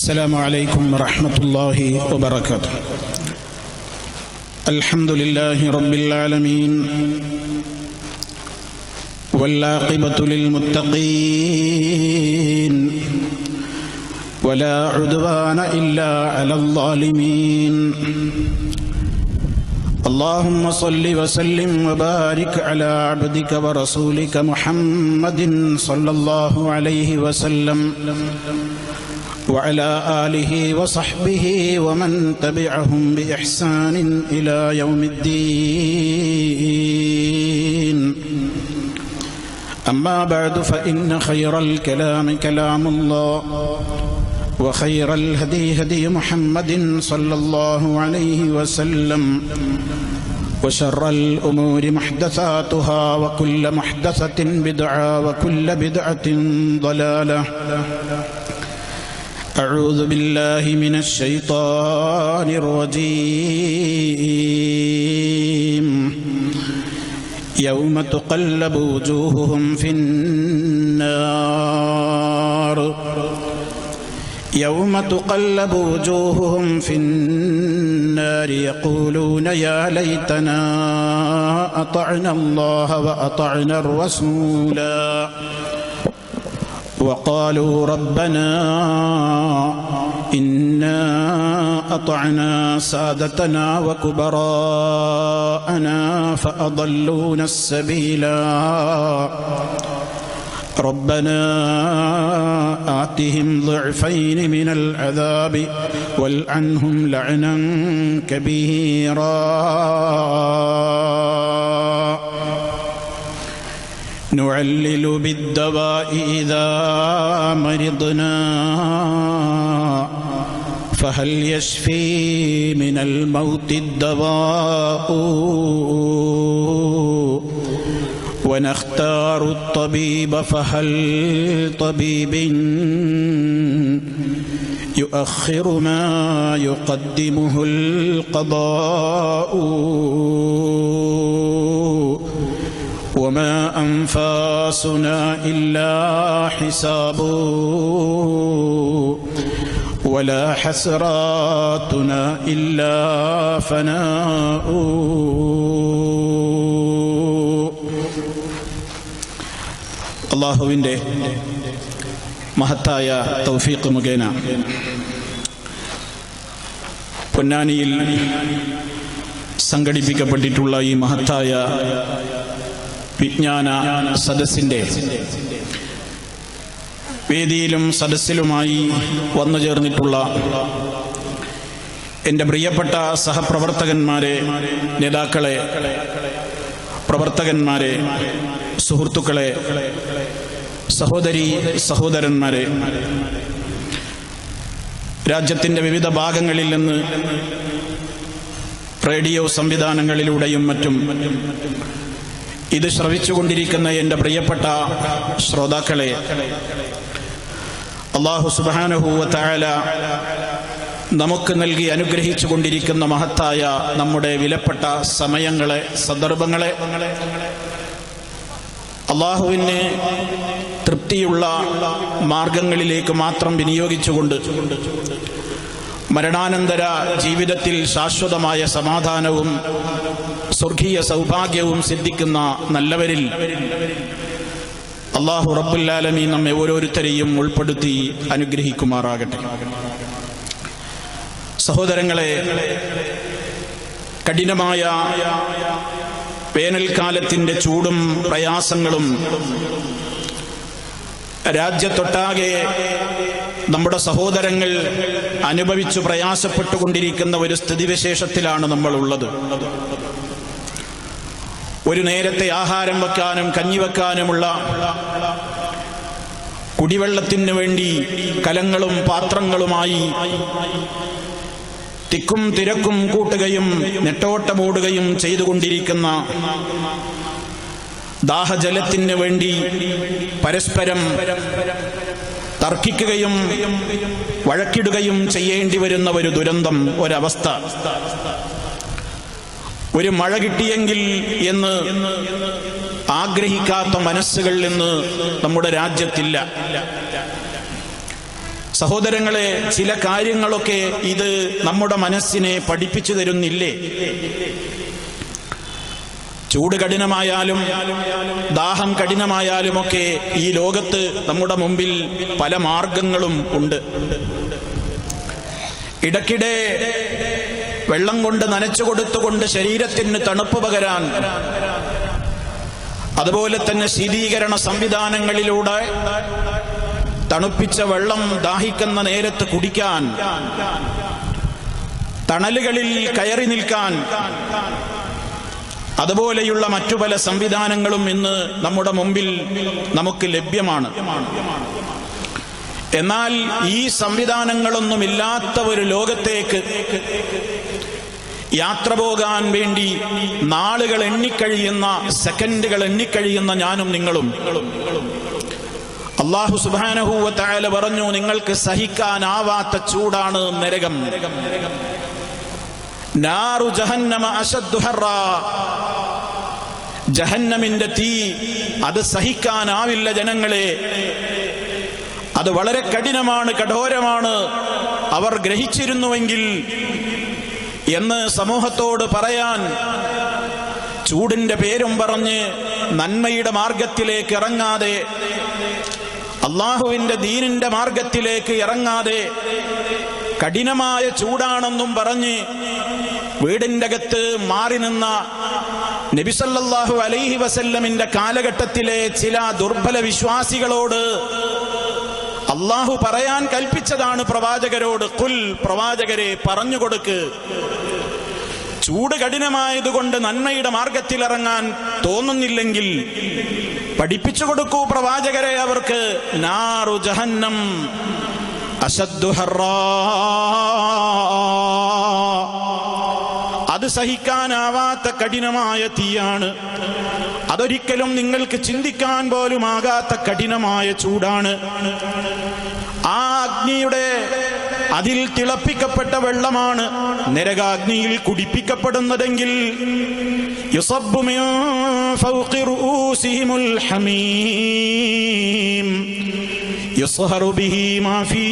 السلام عليكم ورحمة الله وبركاته. الحمد لله رب العالمين والعاقبة للمتقين ولا عدوان إلا على الظالمين. اللهم صل وسلم وبارك على عبدك ورسولك محمد صلى الله عليه وسلم وعلى آله وصحبه ومن تبعهم بإحسان إلى يوم الدين. أما بعد فإن خير الكلام كلام الله وخير الهدي هدي محمد صلى الله عليه وسلم وشر الأمور محدثاتها وكل محدثة بدعة وكل بدعة ضلالة. أعوذ بالله من الشيطان الرجيم. يوم تقلب وجوههم في النار يوم تقلب وجوههم في النار يقولون يا ليتنا أطعنا الله وأطعنا الرسولا وقالوا ربنا إنا أطعنا سادتنا وكبراءنا فأضلونا السبيلا ربنا آتهم ضعفين من العذاب والعنهم لعنا كبيرا. نعلل بالدواء إذا مرضنا فهل يشفي من الموت الدواء ونختار الطبيب فهل طبيب يؤخر ما يقدمه القضاء وما أنفاسنا إلا حساب ولا حسراتنا إلا فناء. അള്ളാഹുവിൻ്റെ മഹത്തായ തൗഫീഖ് മുഖേന പൊന്നാനിയിൽ സംഘടിപ്പിക്കപ്പെട്ടിട്ടുള്ള ഈ മഹത്തായ വിജ്ഞാന സദസ്സിൻ്റെ വേദിയിലും സദസ്സിലുമായി വന്നു ചേർന്നിട്ടുള്ള എൻ്റെ പ്രിയപ്പെട്ട സഹപ്രവർത്തകന്മാരെ, നേതാക്കളെ, പ്രവർത്തകന്മാരെ, സുഹൃത്തുക്കളെ, സഹോദരീ സഹോദരന്മാരെ, രാജ്യത്തിൻ്റെ വിവിധ ഭാഗങ്ങളിൽ നിന്ന് റേഡിയോ സംവിധാനങ്ങളിലൂടെയും മറ്റും ഇത് ശ്രവിച്ചുകൊണ്ടിരിക്കുന്ന എൻ്റെ പ്രിയപ്പെട്ട ശ്രോതാക്കളെ, അല്ലാഹു സുബ്ഹാനഹു വ തആല നമുക്ക് നൽകി അനുഗ്രഹിച്ചു കൊണ്ടിരിക്കുന്ന മഹത്തായ നമ്മുടെ വിലപ്പെട്ട സമയങ്ങളെ, സന്ദർഭങ്ങളെ അല്ലാഹുവിന് തൃപ്തിയുള്ള മാർഗങ്ങളിലേക്ക് മാത്രം വിനിയോഗിച്ചുകൊണ്ട് മരണാനന്തര ജീവിതത്തിൽ ശാശ്വതമായ സമാധാനവും സ്വർഗീയ സൗഭാഗ്യവും സിദ്ധിക്കുന്ന നല്ലവരിൽ അല്ലാഹു റബ്ബുൽ ആലമീൻ നമ്മെ ഓരോരുത്തരെയും ഉൾപ്പെടുത്തി അനുഗ്രഹിക്കുമാറാകട്ടെ. സഹോദരങ്ങളെ, കഠിനമായ വേനൽക്കാലത്തിൻ്റെ ചൂടും പ്രയാസങ്ങളും രാജ്യത്തൊട്ടാകെ നമ്മുടെ സഹോദരങ്ങൾ അനുഭവിച്ചു പ്രയാസപ്പെട്ടുകൊണ്ടിരിക്കുന്ന ഒരു സ്ഥിതിവിശേഷത്തിലാണ് നമ്മളുള്ളത്. ഒരു നേരത്തെ ആഹാരം വെക്കാനും കഞ്ഞി വെക്കാനുമുള്ള കുടിവെള്ളത്തിന് വേണ്ടി കലങ്ങളും പാത്രങ്ങളുമായി തിക്കും തിരക്കും കൂട്ടുകയും നെട്ടോട്ടമോടുകയും ചെയ്തുകൊണ്ടിരിക്കുന്ന, ദാഹജലത്തിന് വേണ്ടി പരസ്പരം തർക്കിക്കുകയും വഴക്കിടുകയും ചെയ്യേണ്ടി വരുന്ന ഒരു ദുരന്തം, ഒരവസ്ഥ. ഒരു മഴ കിട്ടിയെങ്കിൽ എന്ന് ആഗ്രഹിക്കാത്ത മനസ്സുകൾ ഇന്ന് നമ്മുടെ രാജ്യത്തില്ല. സഹോദരങ്ങളെ, ചില കാര്യങ്ങളൊക്കെ ഇത് നമ്മുടെ മനസ്സിനെ പഠിപ്പിച്ചു തരുന്നില്ലേ? ചൂട് കഠിനമായാലും ദാഹം കഠിനമായാലുമൊക്കെ ഈ ലോകത്ത് നമ്മുടെ മുമ്പിൽ പല മാർഗങ്ങളും ഉണ്ട്. ഇടയ്ക്കിടെ വെള്ളം കൊണ്ട് നനച്ചു കൊടുത്തുകൊണ്ട് ശരീരത്തിന് തണുപ്പ് പകരാൻ, അതുപോലെ തന്നെ ശീതീകരണ സംവിധാനങ്ങളിലൂടെ തണുപ്പിച്ച വെള്ളം ദാഹിക്കുന്ന നേരത്ത് കുടിക്കാൻ, തണലുകളിൽ കയറി നിൽക്കാൻ, അതുപോലെയുള്ള മറ്റു പല സംവിധാനങ്ങളും ഇന്ന് നമ്മുടെ മുമ്പിൽ നമുക്ക് ലഭ്യമാണ്. എന്നാൽ ഈ സംവിധാനങ്ങളൊന്നുമില്ലാത്ത ഒരു ലോകത്തേക്ക് യാത്ര പോകാൻ വേണ്ടി നാളുകൾ എണ്ണിക്കഴിയുന്ന, സെക്കൻഡുകൾ എണ്ണിക്കഴിയുന്ന ഞാനും നിങ്ങളും, അല്ലാഹു സുബ്ഹാനഹു വ തആല പറഞ്ഞു, നിങ്ങൾക്ക് സഹിക്കാനാവാത്ത ചൂടാണ് നരകം. നാറു ജഹന്നമ അശദ്ദു ഹർറാ, ജഹന്നമിന്റെ തീ അത് സഹിക്കാനാവില്ല ജനങ്ങളെ. അത് വളരെ കഠിനമാണ്, കഠോരമാണ്. അവർ ഗ്രഹിച്ചിരുന്നുവെങ്കിൽ എന്ന് സമൂഹത്തോട് പറയാൻ, ചൂടിന്റെ പേരും പറഞ്ഞ് നന്മയുടെ മാർഗത്തിലേക്ക് ഇറങ്ങാതെ, അള്ളാഹുവിന്റെ ദീനിന്റെ മാർഗത്തിലേക്ക് ഇറങ്ങാതെ, കഠിനമായ ചൂടാണെന്നും പറഞ്ഞ് വീടിന്റെ അകത്ത് മാറി നിന്ന നബി സല്ലല്ലാഹു അലൈഹി വസല്ലമിന്റെ കാലഘട്ടത്തിലെ ചില ദുർബല വിശ്വാസികളോട് അള്ളാഹു പറയാൻ കൽപ്പിച്ചതാണ് പ്രവാചകരോട്, ഖുൽ, പ്രവാചകരെ പറഞ്ഞുകൊടുക്ക്, ചൂട് കഠിനമായതുകൊണ്ട് നന്മയുടെ മാർഗത്തിൽ ഇറങ്ങാൻ തോന്നുന്നില്ലെങ്കിൽ പഠിപ്പിച്ചു കൊടുക്കൂ പ്രവാചകരെ അവർക്ക്. നാറു ജഹന്നം അശദ്ദു ഹർറാ, അത് സഹിക്കാനാവാത്ത കഠിനമായ തീയാണ്. അതൊരിക്കലും നിങ്ങൾക്ക് ചിന്തിക്കാൻ പോലും ആകാത്ത കഠിനമായ ചൂടാണ്. ആ അഗ്നിയുടെ അതിൽ തിളപ്പിക്കപ്പെട്ട വെള്ളമാണ് നരകാഗ്നിയിൽ കുടിപ്പിക്കപ്പെടുന്നതെങ്കിൽ യുസബ്ബു മിൻ ഫൗഖി റൂസിഹിമുൽ ഹമീം യുസ്ഹറു ബിഹി മാ ഫീ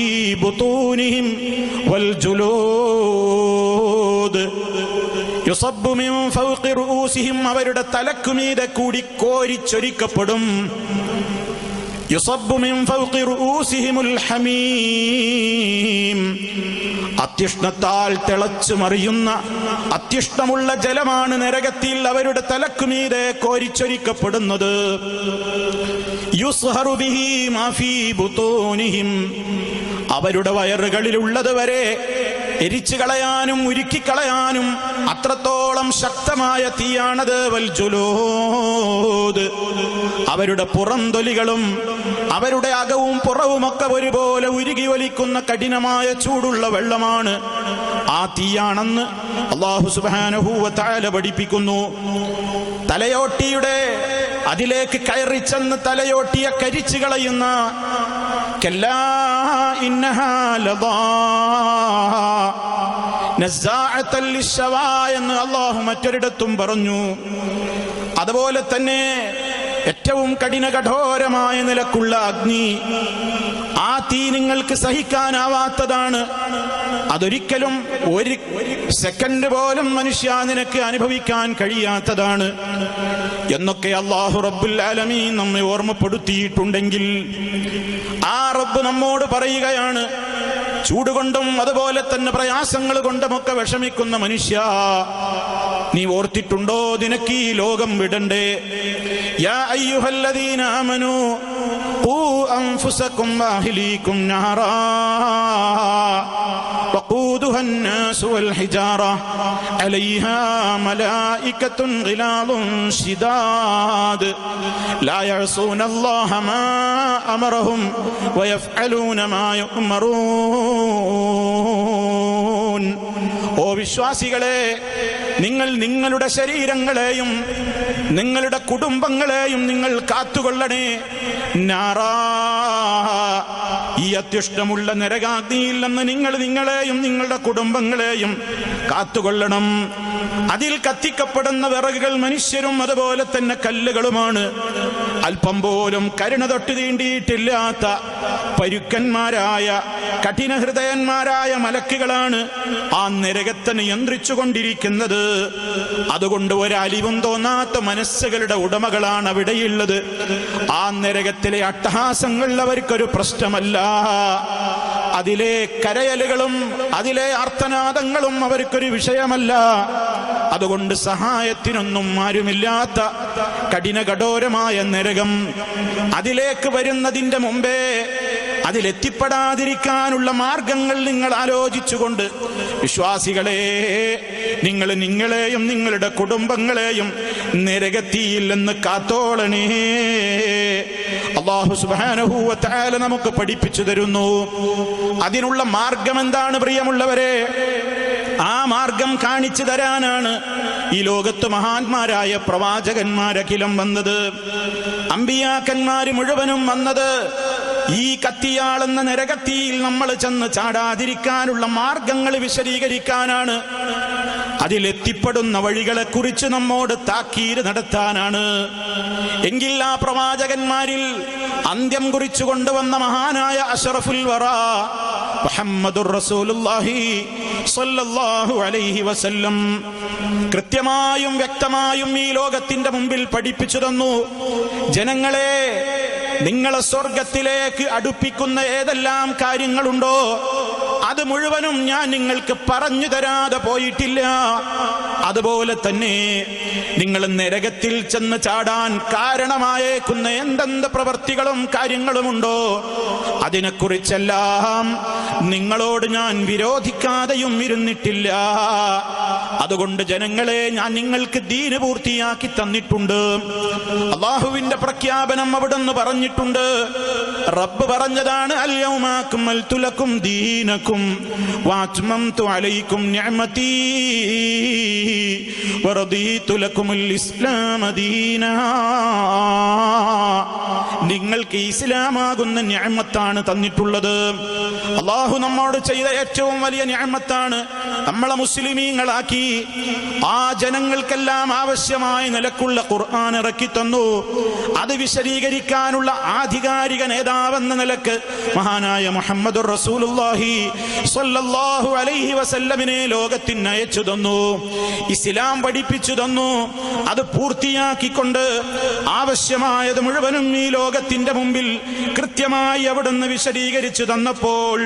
ബുതൂനിഹിം വൽ ജുലൂദ്. യുസബ്ബു മിൻ ഫൗഖി റൂസിഹിം, അവരുടെ തലക്കുമീതെ കൂടി കോരിച്ചൊരിക്കപ്പെടും. യുസബ്ബു മിൻ ഫൗഖി റൂസിഹിമുൽ ഹമീം, അത്യുഷ്ണത്താൽ തിളച്ചു മറിയുന്ന അത്യുഷ്ണമുള്ള ജലമാണ് നരകത്തിൽ അവരുടെ തലക്കുമീതെ കോരിച്ചൊരിക്കപ്പെടുന്നത്. യുസ്ഹറു ബിഹി മാ ഫീ ബുതൂനിഹിം, അവരുടെ വയറുകളിലുള്ളത് വരെ എരിച്ചു കളയാനും ഉരുക്കിക്കളയാനും അത്രത്തോളം ശക്തമായ തീയാണത്. വൽ ജുലൂദ്, അവരുടെ പുറംതൊലികളും അവരുടെ അകവും പുറവുമൊക്കെ ഒരുപോലെ ഉരുകി വലിക്കുന്ന കഠിനമായ ചൂടുള്ള വെള്ളമാണ്. ആ തീയാണെന്ന് അല്ലാഹു സുബ്ഹാനഹു വ തആല പഠിപ്പിക്കുന്നു. തലയോട്ടിയുടെ അതിലേക്ക് കയറി ചെന്ന് തലയോട്ടിയെ കരിച്ചു കളയുന്ന, കല്ലാ ഇന്നഹാ ലദാ നസ്സാഅത്തൻ ലിശ്ശവാ എന്ന് അല്ലാഹു മറ്റൊരിടത്തും പറഞ്ഞു. അതുപോലെ തന്നെ ഏറ്റവും കഠിനകഠോരമായ നിലക്കുള്ള അഗ്നി, ആ തീ നിങ്ങൾക്ക് സഹിക്കാനാവാത്തതാണ്. അതൊരിക്കലും ഒരു സെക്കൻഡ് പോലും മനുഷ്യ നിനക്ക് അനുഭവിക്കാൻ കഴിയാത്തതാണ് എന്നൊക്കെ അല്ലാഹു റബ്ബുൽ ആലമീൻ നമ്മെ ഓർമ്മപ്പെടുത്തിയിട്ടുണ്ടെങ്കിൽ, ആ റബ്ബ് നമ്മോട് പറയുകയാണ്, ചൂടുകൊണ്ടും അതുപോലെ തന്നെ പ്രയാസങ്ങൾ കൊണ്ടുമൊക്കെ വിഷമിക്കുന്ന മനുഷ്യ, നീ ഓർത്തിട്ടുണ്ടോ നിനക്ക് ഈ ലോകം വിടണ്ടേ? യാ അയ്യുഹല്ലദീന ആമനൂ ഖൂ അൻഫുസകും വഅഹ്ലീകും നാറാ വഖൂദുഹാ الناس والحجارة عليها ملائكة غلاظ شداد لا يعصون الله ما أمرهم ويفعلون ما يؤمرون. ഓ വിശ്വാസികളെ, നിങ്ങൾ നിങ്ങളുടെ ശരീരങ്ങളെയും നിങ്ങളുടെ കുടുംബങ്ങളെയും നിങ്ങൾ കാത്തുകൊള്ളണേ. നാറാ, ഈ അത്യുഷ്ടമുള്ള നരകാഗ്നിയിൽ നിന്ന് നിങ്ങൾ നിങ്ങളെയും നിങ്ങളുടെ കുടുംബങ്ങളെയും കാത്തുകൊള്ളണം. അതിൽ കത്തിക്കപ്പെടുന്ന വിറകുകൾ മനുഷ്യരും അതുപോലെ തന്നെ കല്ലുകളുമാണ്. അല്പം പോലും കരുണ തൊട്ട് തീണ്ടിയിട്ടില്ലാത്ത പരുക്കന്മാരായ കഠിനഹൃദയന്മാരായ മലക്കുകളാണ് ആ നരകത്തെ നിയന്ത്രിച്ചു കൊണ്ടിരിക്കുന്നത്. അതുകൊണ്ട് ഒരലിവും തോന്നാത്ത മനസ്സുകളുടെ ഉടമകളാണ് അവിടെയുള്ളത്. ആ നരകത്തിലെ അട്ടഹാസങ്ങൾ അവർക്കൊരു പ്രശ്നമല്ല. അതിലെ കരയലുകളും അതിലെ ആർത്തനാദങ്ങളും അവർക്കൊരു വിഷയമല്ല. അതുകൊണ്ട് സഹായത്തിനൊന്നും ആരുമില്ലാത്ത കഠിനകഠോരമായ നരകം, അതിലേക്ക് വരുന്നതിന്റെ മുമ്പേ അതിലെത്തിപ്പെടാതിരിക്കാനുള്ള മാർഗങ്ങൾ നിങ്ങൾ ആലോചിച്ചുകൊണ്ട് വിശ്വാസികളെ, നിങ്ങൾ നിങ്ങളെയും നിങ്ങളുടെ കുടുംബങ്ങളെയും നരകത്തിയിൽ നിന്ന് കാത്തോളണേ. അല്ലാഹു സുബ്ഹാനഹു വ തആല നമുക്ക് പഠിപ്പിച്ചു തരുന്നു. അതിനുള്ള മാർഗം എന്താണ് പ്രിയമുള്ളവരെ? ആ മാർഗം കാണിച്ചു തരാനാണ് ഈ ലോകത്ത് മഹാന്മാരായ പ്രവാചകന്മാരഖിലം വന്നത്. അമ്പിയാക്കന്മാര് മുഴുവനും വന്നത് ഈ കത്തിയാളുന്ന നരകത്തിയിൽ നമ്മൾ ചെന്ന് ചാടാതിരിക്കാനുള്ള മാർഗങ്ങൾ വിശദീകരിക്കാനാണ്. അതിലെത്തിപ്പെടുന്ന വഴികളെ കുറിച്ച് നമ്മോട് താക്കീത് നടത്താനാണ്. എങ്കിൽ ആ പ്രവാചകന്മാരിൽ അന്ത്യം കുറിച്ചു കൊണ്ടുവന്ന മഹാനായ അഷ്റഫുൽ വറാ മുഹമ്മദുർ റസൂലുള്ളാഹി സ്വല്ലല്ലാഹു അലൈഹി വസല്ലം കൃത്യമായും വ്യക്തമായും ഈ ലോകത്തിന്റെ മുമ്പിൽ പഠിപ്പിച്ചു തന്നു. ജനങ്ങളെ, നിങ്ങളെ സ്വർഗത്തിലേക്ക് അടുപ്പിക്കുന്ന ഏതെല്ലാം കാര്യങ്ങളുണ്ടോ അത് മുഴുവനും ഞാൻ നിങ്ങൾക്ക് പറഞ്ഞു തരാതെ പോയിട്ടില്ല. അതുപോലെ തന്നെ നിങ്ങൾ നരകത്തിൽ ചെന്ന് ചാടാൻ കാരണമായേക്കുന്ന എന്തെന്ത് പ്രവൃത്തികളും കാര്യങ്ങളുമുണ്ടോ അതിനെക്കുറിച്ചെല്ലാം നിങ്ങളോട് ഞാൻ വിരോധിക്കാതെയും ഇരുന്നിട്ടില്ല. അതുകൊണ്ട് ജനങ്ങളെ, ഞാൻ നിങ്ങൾക്ക് ദീന് പൂർത്തിയാക്കി തന്നിട്ടുണ്ട്. അല്ലാഹുവിന്റെ പ്രഖ്യാപനം അവിടുന്ന് പറഞ്ഞിട്ടുണ്ട്. റബ്ബ് പറഞ്ഞതാണ്, അൽ യൗമ അക്മൽതു ലക്കും ദീനക്കും വഅത്മംതു അലൈക്കും നിഅമതി വറദീതു ലക്കുമുൽ ഇസ്ലാമ ദീനാ. നിങ്ങൾക്ക് ഇസ്ലാമാകുന്ന നിഅമത്താണ് തന്നിട്ടുള്ളത്. അല്ലാഹു നമ്മോട് ചെയ്ത ഏറ്റവും വലിയ നിഅമത്താണ് നമ്മളെ മുസ്ലിമീങ്ങളാക്കി. ആ ജനങ്ങൾക്കെല്ലാം ആവശ്യമായ നിലക്കുള്ള ഖുർആൻ ഇറക്കി തന്നു. അത് വിശദീകരിക്കാനുള്ള ആധികാരിക നേതാവെന്ന നിലക്ക് മഹാനായ മുഹമ്മദുർ റസൂലുള്ളാഹി സ്വല്ലല്ലാഹു അലൈഹി വസല്ലമിനെ ലോകത്തിന് അയച്ചു തന്നു. ഇസ്ലാം പഠിപ്പിച്ചു തന്നു. അത് പൂർത്തിയാക്കിക്കൊണ്ട് ആവശ്യമായത് മുഴുവനും ഈ ലോകത്തിന്റെ മുമ്പിൽ കൃത്യമായി അവിടുന്ന് വിശദീകരിച്ചു തന്നപ്പോൾ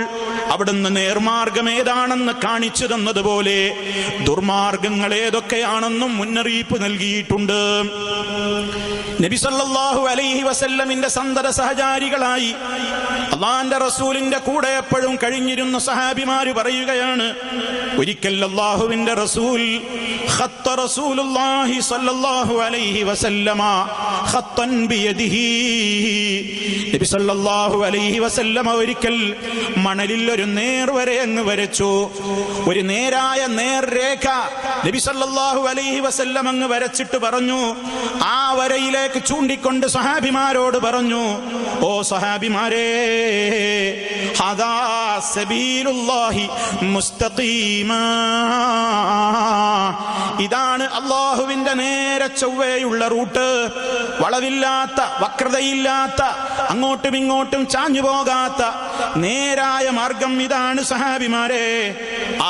അവിടുന്ന് നേർമാർഗം ഏതാണെന്ന് കാണിച്ചു തന്നതുപോലെ ദുർമാർഗങ്ങൾ ഏതൊക്കെയാണെന്നും മുന്നറിയിപ്പ് നൽകിയിട്ടുണ്ട്. നബി സല്ലല്ലാഹു അലൈഹി വസല്ലമിന്റെ സന്തത സഹചാരികളായി അല്ലാഹുവിന്റെ റസൂലിന്റെ കൂടെ എപ്പോഴും കഴിഞ്ഞിരുന്ന സഹാബിമാര് പറയുകയാണ്, ഒരിക്കൽ അല്ലാഹുവിന്റെ റസൂൽ ഖത്ത റസൂലുള്ളാഹി സ്വല്ലല്ലാഹു അലൈഹി വസല്ലമ ഖത്തൻ ബിയദിഹി. നബി സല്ലല്ലാഹു അലൈഹി വസല്ലമ ഒരിക്കൽ മണലിൽ ഒരു നേർവര അങ്ങ് വരച്ചു. ഒരു നേരായ നേർരേഖ നബി സല്ലല്ലാഹു അലൈഹി വസല്ലം അങ്ങ് വരച്ചിട്ട് പറഞ്ഞു, ആ വരയിലേക്ക് ചൂണ്ടിക്കൊണ്ട് സഹാബിമാരോട് പറഞ്ഞു, ഓ സഹാബിമാരേ, ഹദാ സബീലുല്ലാഹി മുസ്തഖീമാ. ഇതാണ് അല്ലാഹുവിന്റെ നേരെ ചൊവ്വയുള്ള റൂട്ട്. വളവില്ലാത്ത, വക്രതയില്ലാത്ത, അങ്ങോട്ടും ഇങ്ങോട്ടും ചാഞ്ഞു പോകാത്ത നേരായ മാർഗം ഇതാണ് സഹാബിമാരെ.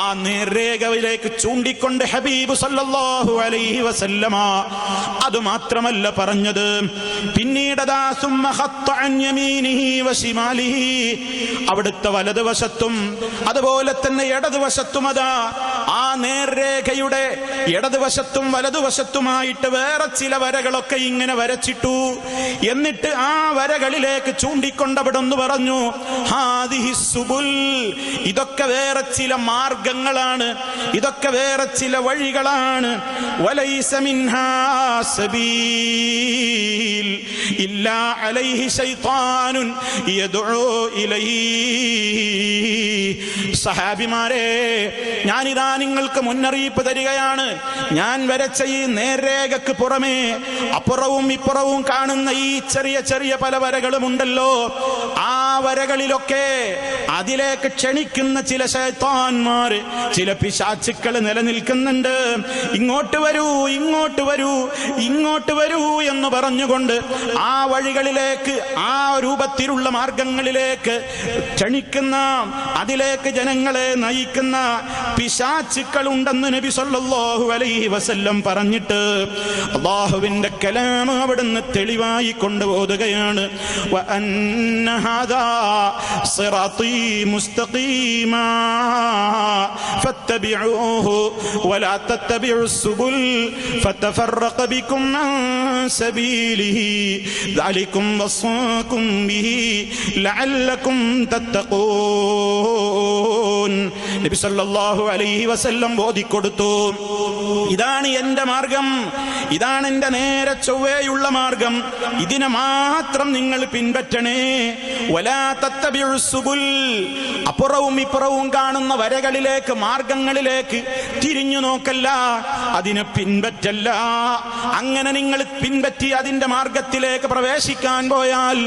ആ നേർരേഖയിലേക്ക് ചൂണ്ടിക്കൊണ്ട് ഹബീബ് സല്ലല്ലാഹു അലൈഹി വസല്ലമ അത് മാത്രമല്ല പറഞ്ഞത്, പിന്നീടതാ സുമ്മ ഖത്ത അൻ യമീനിഹി വശിമാലിഹി, അവിടുത്തെ വലതുവശത്തും അതുപോലെ തന്നെ ഇടതുവശത്തും അതാ ആ നേർരേഖയുടെ ഇടതുവശത്തും വലതുവശത്തുമായിട്ട് വേറെ ചില വരകളൊക്കെ ഇങ്ങനെ വരച്ചിട്ടു. എന്നിട്ട് ആ വരകളിലേക്ക് ചൂണ്ടിക്കൊണ്ടവിടൊന്ന് പറഞ്ഞു, ഹാദിഹി സുബുൽ, ഇതൊക്കെ വേറെ ചില മാർഗങ്ങളാണ്, ഇതൊക്കെ വേറെ ചില വഴികളാണ്. വലൈസ മിൻഹാ സബീൽ ഇല്ലാ അലൈഹി ശൈത്താനുൻ യദ്ഉ ഇലൈഹി. സഹാബിമാരെ, ഞാനിതാ നിങ്ങൾക്ക് മുന്നറിയിപ്പ് തരികയാണ്. ഞാൻ വരച്ച ഈ നേർരേഖക്ക് പുറമേ അപ്പുറവും ഇപ്പുറവും കാണുന്ന ഈ ചെറിയ ചെറിയ പല വരകളുമുണ്ടല്ലോ, ആ വരകളിലൊക്കെ അതിലേക്ക് ക്ഷണിക്കുന്ന ചില ശൈത്താന്മാര്, ചില പിശാചുക്കൾ നിലനിൽക്കുന്നുണ്ട്. ഇങ്ങോട്ട് വരൂ, ഇങ്ങോട്ട് വരൂ, ഇങ്ങോട്ട് വരൂ എന്ന് പറഞ്ഞുകൊണ്ട് ആ വഴികളിലേക്ക്, ആ രൂപത്തിലുള്ള മാർഗങ്ങളിലേക്ക് ക്ഷണിക്കുന്ന, അതിലേക്ക് ജനങ്ങളെ നയിക്കുന്ന പിശാചുക്കളുണ്ടെന്ന് നബി സല്ലല്ലാഹു അലൈഹി വസല്ലം പറഞ്ഞിട്ട് അല്ലാഹുവിന്റെ കലാം അവിടുന്ന് തെളിവായി കൊണ്ടുപോവുകയാണ്. വഅന്ന ഹാദാ സിറാത്തീ മുസ്തഖീമാ ഫത്തബിഊഹു വലാ തത്തബിഉസ് സുബുൽ ഫതഫറഖ ബികും അൻ സബീലിഹി ദാലികും വസ്സാകും ബിഹി ലഅല്ലകും തത്തഖൂൻ. നബി സല്ലല്ലാഹു അലൈഹി വസല്ലം ബോധിക്കൊടുത്തു, ഇതാണ് എന്റെ മാർഗം, ഇതാണ് എന്റെ നേരെ ചൊവ്വേയുള്ള മാർഗം, ഇതിനെ മാത്രം നിങ്ങൾ പിൻപറ്റണേ. വലാ തത്തബിഉസ് സുബുൽ, അപ്പുറവും ഇപ്പുറവും കാണുന്ന വരകളിലേക്ക്, മാർഗങ്ങളിലേക്ക് തിരിഞ്ഞു നോക്കല്ല, അതിനെ പിൻപറ്റല്ല. അങ്ങനെ നിങ്ങൾ പിൻപറ്റി അതിന്റെ മാർഗത്തിലേക്ക് പ്രവേശിക്കാൻ പോയാൽ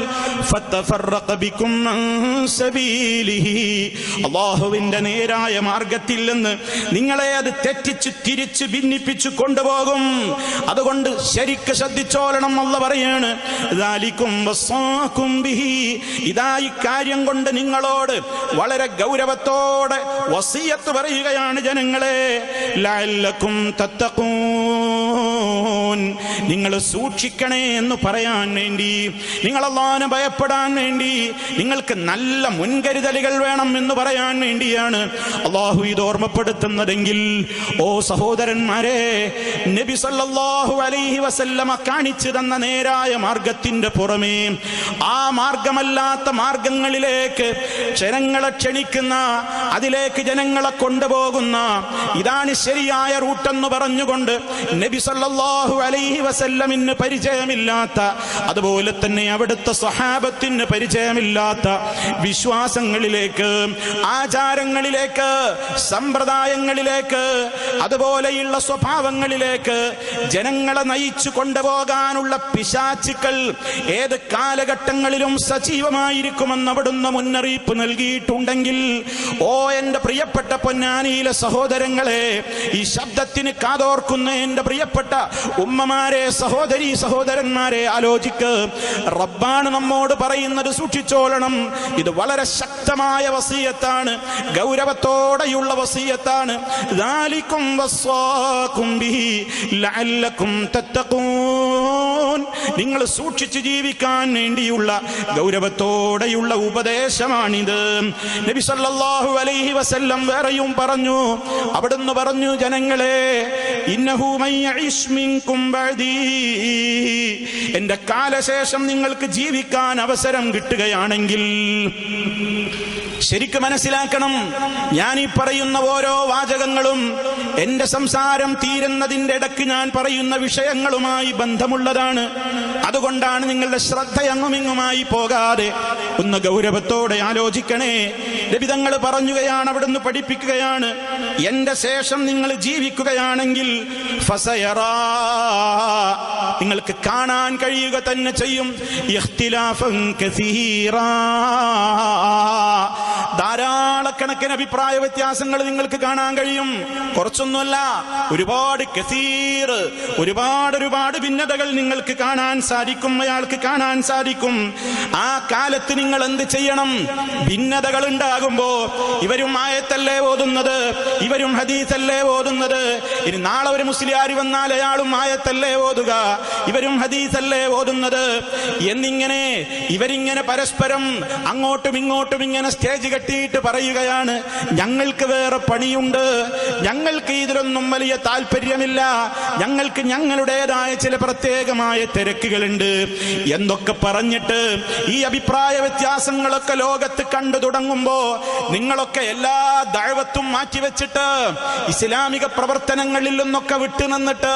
ഫതഫറഖ ബികും അൻ സബീലിഹി, അല്ലാഹുവിന്റെ നേരായ മാർഗത്തിൽ നിന്ന് നിങ്ങളെ അത് തെറ്റിച്ച് തിരിച്ച് ഭിന്നിപ്പിച്ചു കൊണ്ടുപോകും. അതുകൊണ്ട് ശരിക്ക് ശ്രദ്ധിച്ചോളണം. അല്ലാഹു പറയാണ്, ദാലികും വസ്സാകും ബിഹി, ഇതാ ഈ കാര്യം കൊണ്ട് നിങ്ങളോട് വളരെ ഗൗരവത്തോടെ വസിയത്ത് പറയുകയാണ് ജനങ്ങളെ. ലഅല്ലകും തത്തഖൂൻ, നിങ്ങൾ സൂക്ഷിക്കണേ എന്ന് പറയാൻ വേണ്ടി, നിങ്ങൾ അല്ലാഹുവിനെ ഭയപ്പെടാൻ വേണ്ടി, നിങ്ങൾക്ക് നല്ല മുൻകരുതലുകൾ വേണം എന്ന് പറയാൻ വേണ്ടിയാണ് അല്ലാഹു ഇത് ഓർമ്മപ്പെടുത്തുന്നതെങ്കിൽ, ഓ സഹോദരന്മാരെ, നബി സല്ലല്ലാഹു അലൈഹി വസല്ലമ കാണിച്ചു തന്ന നേരായ മാർഗത്തിന്റെ പുറമേ ആ മാർഗമല്ലാത്ത മാർഗങ്ങളിലേക്ക് ജനങ്ങളെ ക്ഷണിക്കുന്ന, അതിലേക്ക് ജനങ്ങളെ കൊണ്ടുപോകുന്ന, ഇതാണ് ശരിയായ റൂട്ടെന്ന് പറഞ്ഞുകൊണ്ട് നബി സല്ലല്ലാഹു അലൈഹി വസല്ലമിന് പരിചയമില്ലാത്ത, അതുപോലെ തന്നെ അവിടുത്തെ സ്വഹാബത്തിന് പരിചയമില്ലാത്ത വിശ്വാസങ്ങളിലേക്ക്, ആചാരങ്ങളിലേക്ക്, സമ്പ്രദായങ്ങളിലേക്ക്, അതുപോലെയുള്ള സ്വഭാവങ്ങളിലേക്ക് ജനങ്ങളെ നയിച്ചു കൊണ്ടുപോകാനുള്ള പിശാചുക്കൾ ഏത് കാലഘട്ടങ്ങളിലും സജീവമായിരിക്കുമെന്ന് അവിടുന്ന് മുന്നറിയിപ്പ് നൽകിയിട്ടുണ്ടെങ്കിൽ, ഓ എന്റെ പ്രിയപ്പെട്ട പൊന്നാനിയിലെ സഹോദരങ്ങളെ, ഈ ശബ്ദത്തിന് കാതോർക്കുന്ന എന്റെ പ്രിയപ്പെട്ട ഉമ്മമാരെ, സഹോദരീ സഹോദരന്മാരെ, ആലോചിക്ക്. റബ്ബാണ് നമ്മോട് പറയുന്നത്, സൂക്ഷിച്ചോളണം. ഇത് വളരെ ശക്തമായ വസിയത്താണ്, ഗൗരവത്തോടെയുള്ള വസിയത്താണ്. ദാലികും വസ്സാകും ബിഹി ലഅല്ലകും തത്തഖൂൻ, നിങ്ങൾ സൂക്ഷിച്ച് ജീവിക്കാൻ വേണ്ടിയുള്ള ഗൗരവത്തോടെയുള്ള ഉപദേശമാണിത്. നബി സല്ലല്ലാഹു അലൈഹി വസല്ലം വേറെയും പറഞ്ഞു, അവിടുന്ന് പറഞ്ഞു, ജനങ്ങളെ, ഇന്നഹു മൻ യഇശ് മിൻകും ബഅദീ, എന്റെ കാലശേഷം നിങ്ങൾക്ക് ജീവിക്കാൻ അവസരം കിട്ടുകയാണെങ്കിൽ, ശരിക്കും മനസ്സിലാക്കണം, ഞാൻ ഈ പറയുന്ന ഓരോ വാചകങ്ങളും എന്റെ സംസാരം തീരുന്നതിന്റെ ഇടയ്ക്ക് ഞാൻ പറയുന്ന വിഷയങ്ങളുമായി ബന്ധമുള്ളതാണ്. അതുകൊണ്ടാണ് നിങ്ങളുടെ ശ്രദ്ധ അങ്ങുമിങ്ങുമായി പോകാതെ ഒന്ന് ഗൗരവത്തോടെ ആലോചിക്കണേ. നബിതങ്ങൾ പറഞ്ഞുകയാണ്, അവിടുന്ന് പഠിപ്പിക്കുകയാണ്, എന്റെ ശേഷം നിങ്ങൾ ജീവിക്കുകയാണെങ്കിൽ ഫസയറാ, നിങ്ങൾക്ക് കാണാൻ കഴിയുക തന്നെ ചെയ്യും, ഇഖ്തിലാഫൻ കസീറാ, ധാരാളക്കണക്കിന് അഭിപ്രായ വ്യത്യാസങ്ങൾ നിങ്ങൾക്ക് കാണാൻ കഴിയും. കുറച്ചൊന്നുമല്ല, ഒരുപാട് കസീർ, ഒരുപാട് ഭിന്നതകൾ നിങ്ങൾക്ക് കാണാൻ സാധിക്കും, അയാൾക്ക് കാണാൻ സാധിക്കും. ആ കാലത്ത് നിങ്ങൾ എന്ത് ചെയ്യണം? ഭിന്നതകൾ ഉണ്ടാകുമ്പോ ഇവരും ആയത്തല്ലേ ഓതുന്നത്, ഇവരും ഹദീസല്ലേ ഓതുന്നത്, ഇനി നാളെ ഒരു മുസ്ലിയാരി വന്നാൽ അയാളും ആയത്തല്ലേ ഓതുക, ഇവരും ഹദീസല്ലേ ഓതുന്നത് എന്നിങ്ങനെ ഇവരിങ്ങനെ പരസ്പരം അങ്ങോട്ടും ഇങ്ങോട്ടും ഇങ്ങനെ സ്റ്റേജ് കെട്ടിയിട്ട് പറയുകയാണ്, ഞങ്ങൾക്ക് വേറെ പണിയുണ്ട്, ഞങ്ങൾക്ക് ഇതിലൊന്നും വലിയ താല്പര്യമില്ല, ഞങ്ങൾക്ക് ഞങ്ങളുടേതായ ചില പ്രത്യേകമായ തിരക്കുകളുണ്ട് എന്തൊക്കെ പറഞ്ഞിട്ട് ഈ അഭിപ്രായ വ്യത്യാസങ്ങളൊക്കെ ലോകത്ത് കണ്ടു തുടങ്ങുമ്പോ നിങ്ങളൊക്കെ എല്ലാ ദഅവത്തും മാറ്റിവെച്ചിട്ട് ഇസ്ലാമിക പ്രവർത്തനങ്ങളിൽ നിന്നൊക്കെ വിട്ടുനിന്നിട്ട്